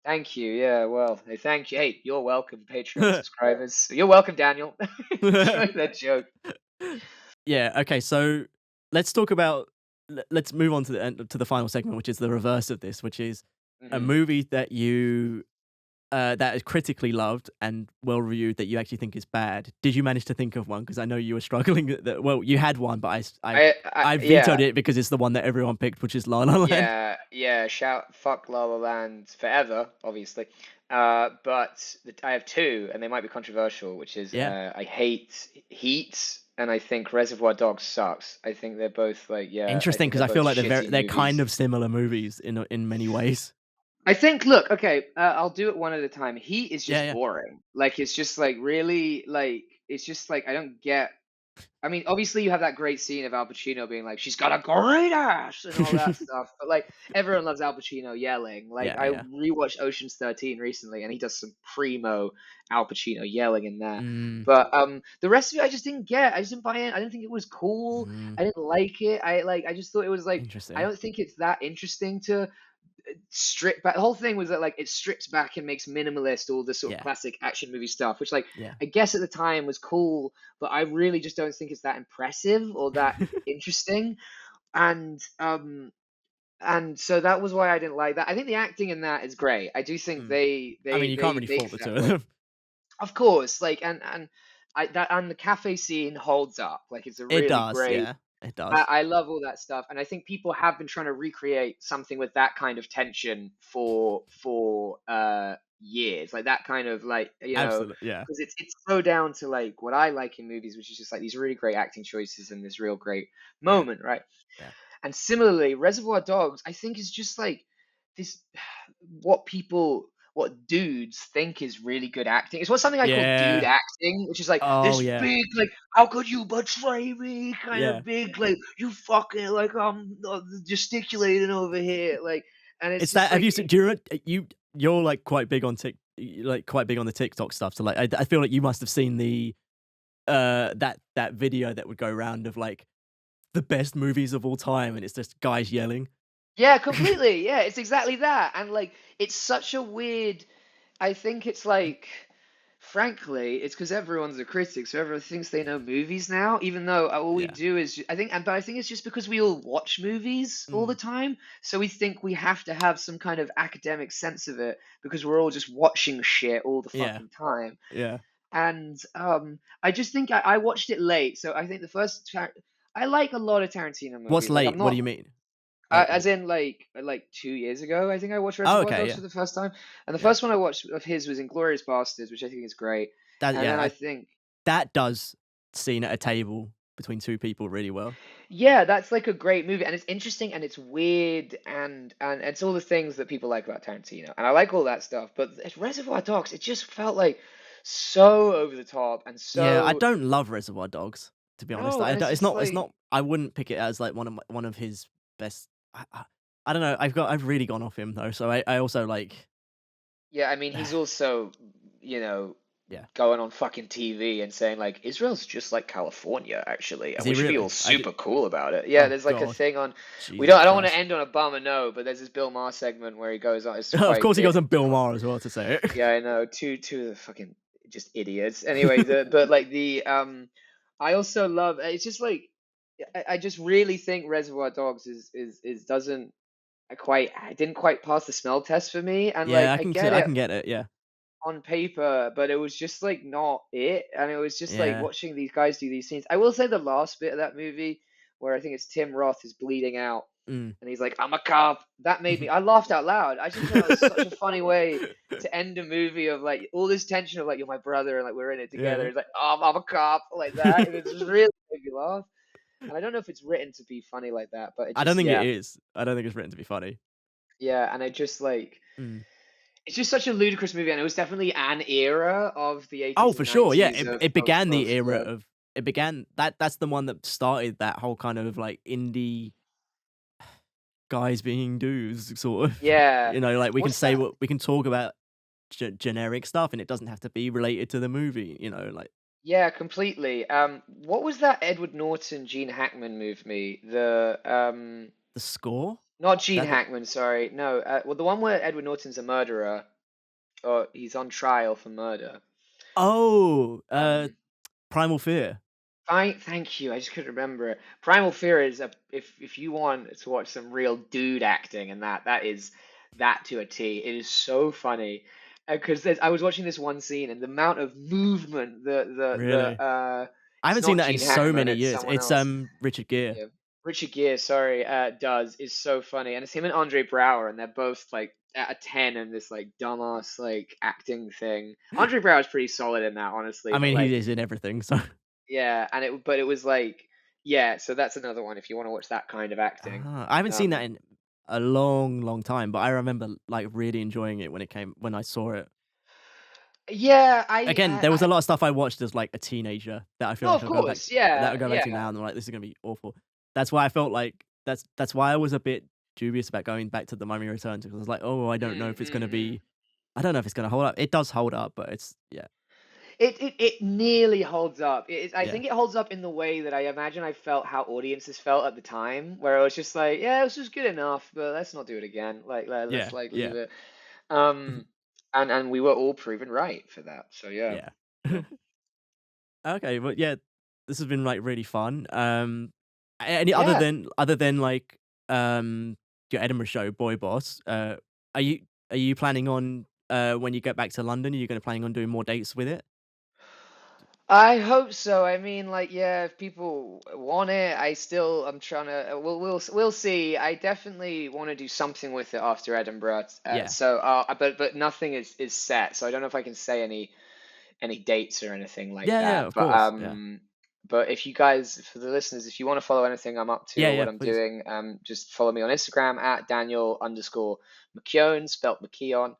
thank you. Yeah, well, hey, thank you. Hey, you're welcome, Patreon subscribers. You're welcome, Daniel. Enjoy that joke. Yeah. Okay. So let's talk about. Let's move on to the end, to the final segment, which is the reverse of this, which is a Hmm. movie that you that is critically loved and well reviewed that you actually think is bad. Did you manage to think of one? Because I know you were struggling. Well, you had one, but I vetoed Yeah. it because it's the one that everyone picked, which is La La Land. Yeah, fuck La La Land forever, obviously. But I have two, and they might be controversial, which is Yeah. I hate Heat, and I think Reservoir Dogs sucks. I think they're both like, yeah, I Interesting, think because they're I feel both like shitty they're kind movies. of similar movies in many ways. I think, look, okay, I'll do it one at a time. Heat is Yeah. just Yeah. boring. Like, it's just like really like it's just like I don't get. I mean, obviously you have that great scene of Al Pacino being like, "She's got a great ass" and all that stuff. But like, everyone loves Al Pacino yelling. Like, Yeah. I Yeah. rewatched Ocean's 13 recently, and he does some primo Al Pacino yelling in that. Mm, But the rest of it, I just didn't get. I just didn't buy in. I didn't think it was cool. mm, I didn't like it. I just thought it was like. I interesting. don't think it's that interesting to strip back. The whole thing was that like it strips back and makes minimalist all the sort of Yeah. classic action movie stuff, which like Yeah. I guess at the time was cool, but I really just don't think it's that impressive or that interesting. And so that was why I didn't like that. I think the acting in that is great. I do think Mm. I mean, you can't really they fault the hit two that of point. them. Of course, like and the cafe scene holds up. Like, it's a It really does. great. Yeah. It does. I love all that stuff, and I think people have been trying to recreate something with that kind of tension for years, like that kind of like, Absolutely. Yeah. because it's so down to like what I like in movies, which is just like these really great acting choices and this real great Yeah. moment, right? Yeah. And similarly, Reservoir Dogs, I think is just like this what dudes think is really good acting. It's what something I call dude Yeah. acting, which is like Oh this yeah. big, like, how could you betray me kind Yeah. of big, like, you fucking, like, I'm gesticulating over here, like, and it's It's just that. Have like you seen? Do you remember, you're like quite big on quite big on the TikTok stuff. So like, I feel like you must have seen the that video that would go around of like the best movies of all time, and it's just guys yelling. yeah, completely, yeah, it's exactly that, and like it's such a weird. I think it's like, frankly, it's because everyone's a critic, so everyone thinks they know movies now, even though all we Yeah. do is, but I think it's just because we all watch movies all the Mm. time, so we think we have to have some kind of academic sense of it because we're all just watching shit all the Yeah. fucking time. Yeah. And I just think I watched it late, so I think I like a lot of Tarantino What's movies. Like, I'm late? What do not you mean? Like, as in like 2 years ago, I think I watched oh, Reservoir okay. Dogs Yeah. for the first time, and the Yeah. first one I watched of his was Inglorious Bastards, which I think is great. That. And then Yeah. I think, That does scene at a table between two people really well. Yeah, that's like a great movie, and it's interesting and it's weird and it's all the things that people like about Tarantino, and I like all that stuff. But at Reservoir Dogs, it just felt like so over the top and Yeah, I so don't love Reservoir Dogs, to be honest. no, and it's It's just not. It's like not. I wouldn't pick it as like one of his best. I don't know. I've really gone off him though. So I also like. yeah, I mean he's also you know Yeah. going on fucking TV and saying like Israel's just like California actually, Is and he we should be really? all super cool about it. Yeah, Oh there's like a God. thing on Jesus I don't want to Christ. end on a bummer note, but there's this Bill Maher segment where he goes on. It's Of quite course, he goes big. on Bill Maher as well to say it. Yeah, I know. Two of the fucking just idiots. Anyway, but like I also love. It's just like I just really think Reservoir Dogs is doesn't I didn't quite pass the smell test for me, and like Yeah, I get I it can get it. Yeah. on paper, but it was just like not it, and it was just like Yeah. watching these guys do these scenes. I will say the last bit of that movie where I think it's Tim Roth is bleeding out. Mm. And he's like, I'm a cop. That made me. I laughed out loud. I just thought that was such a funny way to end a movie of like all this tension of like you're my brother and like we're in it together. Yeah. It's like, oh, I'm a cop like that, and it just really made me laugh. And I don't know if it's written to be funny like that, but it I just don't think it is. I don't think it's written to be funny. yeah. And I just like Mm. it's just such a ludicrous movie, and it was definitely an era of the 80s Oh, and for sure. Yeah, 90s it began the of era of it began that's the one that started that whole kind of like indie guys being dudes sort of. yeah. You know, like we can What's say that? what we can talk about generic stuff, and it doesn't have to be related to the movie. You know, like Yeah, completely. What was that Edward Norton, Gene Hackman movie? the score. Not Gene That Hackman, sorry. No, well, the one where Edward Norton's a murderer, or he's on trial for murder. oh, Um, Primal Fear. thank you. I just couldn't remember it. Primal Fear is if you want to watch some real dude acting, and that is that to a T. It is so funny because I was watching this one scene, and the amount of movement, Really? I it's haven't seen not that in Gene so Hackman, many it's years. someone It's else. Richard Gere. Yeah. Richard Gere, sorry, does is so funny, and it's him and Andre Brower, and they're both like at a 10 in this like dumbass like acting thing. Andre Brower's pretty solid in that, honestly, I but mean, like he is in everything. So yeah, and it was like yeah, so that's another one if you want to watch that kind of acting. I haven't seen that Um, in a long, long time. But I remember like really enjoying it when I saw it. yeah, Again, there was a lot of stuff I watched as like a teenager that I feel no, like of I'll go back course, that yeah, I'll go back to yeah. now, and I'm like, this is gonna be awful. That's why I felt like that's why I was a bit dubious about going back to The Mummy Returns, because I was like, oh, I don't know if it's gonna Mm. be, I don't know if it's gonna hold up. It does hold up, but it's It nearly holds up. I yeah, think it holds up in the way that I imagine I felt how audiences felt at the time, where it was just like, yeah, this was good enough, but let's not do it again. Like, yeah, let's like yeah, leave it. Um, and we were all proven right for that. So yeah, yeah. yeah, Okay, but yeah, this has been like really fun. Any yeah. other than like your Edinburgh show, Boy Boss, are you planning on when you get back to London, are you gonna planning on doing more dates with it? I hope so. I mean, like, yeah, if people want it, I'm trying to. We'll see. I definitely want to do something with it after Edinburgh. Yeah. But nothing is set. So I don't know if I can say any dates or anything like Yeah, that. of But course. Yeah. but if you guys, for the listeners, if you want to follow anything I'm up to Yeah, or yeah, what I'm please. doing, just follow me on Instagram at Daniel_McKeon, spelt McKeon.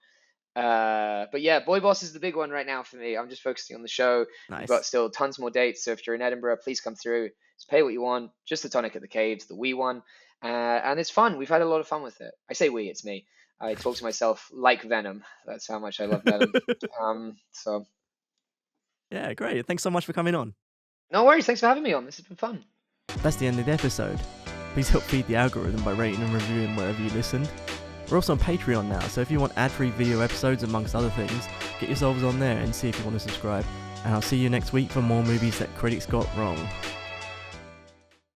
But yeah, Boy Boss is the big one right now for me. I'm just focusing on the show. We've got Nice. still tons more dates, so if you're in Edinburgh, please come through. Just pay what you want. Just the tonic at the caves, the wee one, and it's fun. We've had a lot of fun with it. I say we, it's me. I talk to myself like Venom. That's how much I love Venom. So Yeah, great. Thanks so much for coming on. no worries. Thanks for having me on. This has been fun. That's the end of the episode. Please help feed the algorithm by rating and reviewing wherever you listened. We're also on Patreon now, so if you want ad-free video episodes amongst other things, get yourselves on there and see if you want to subscribe. And I'll see you next week for more movies that critics got wrong.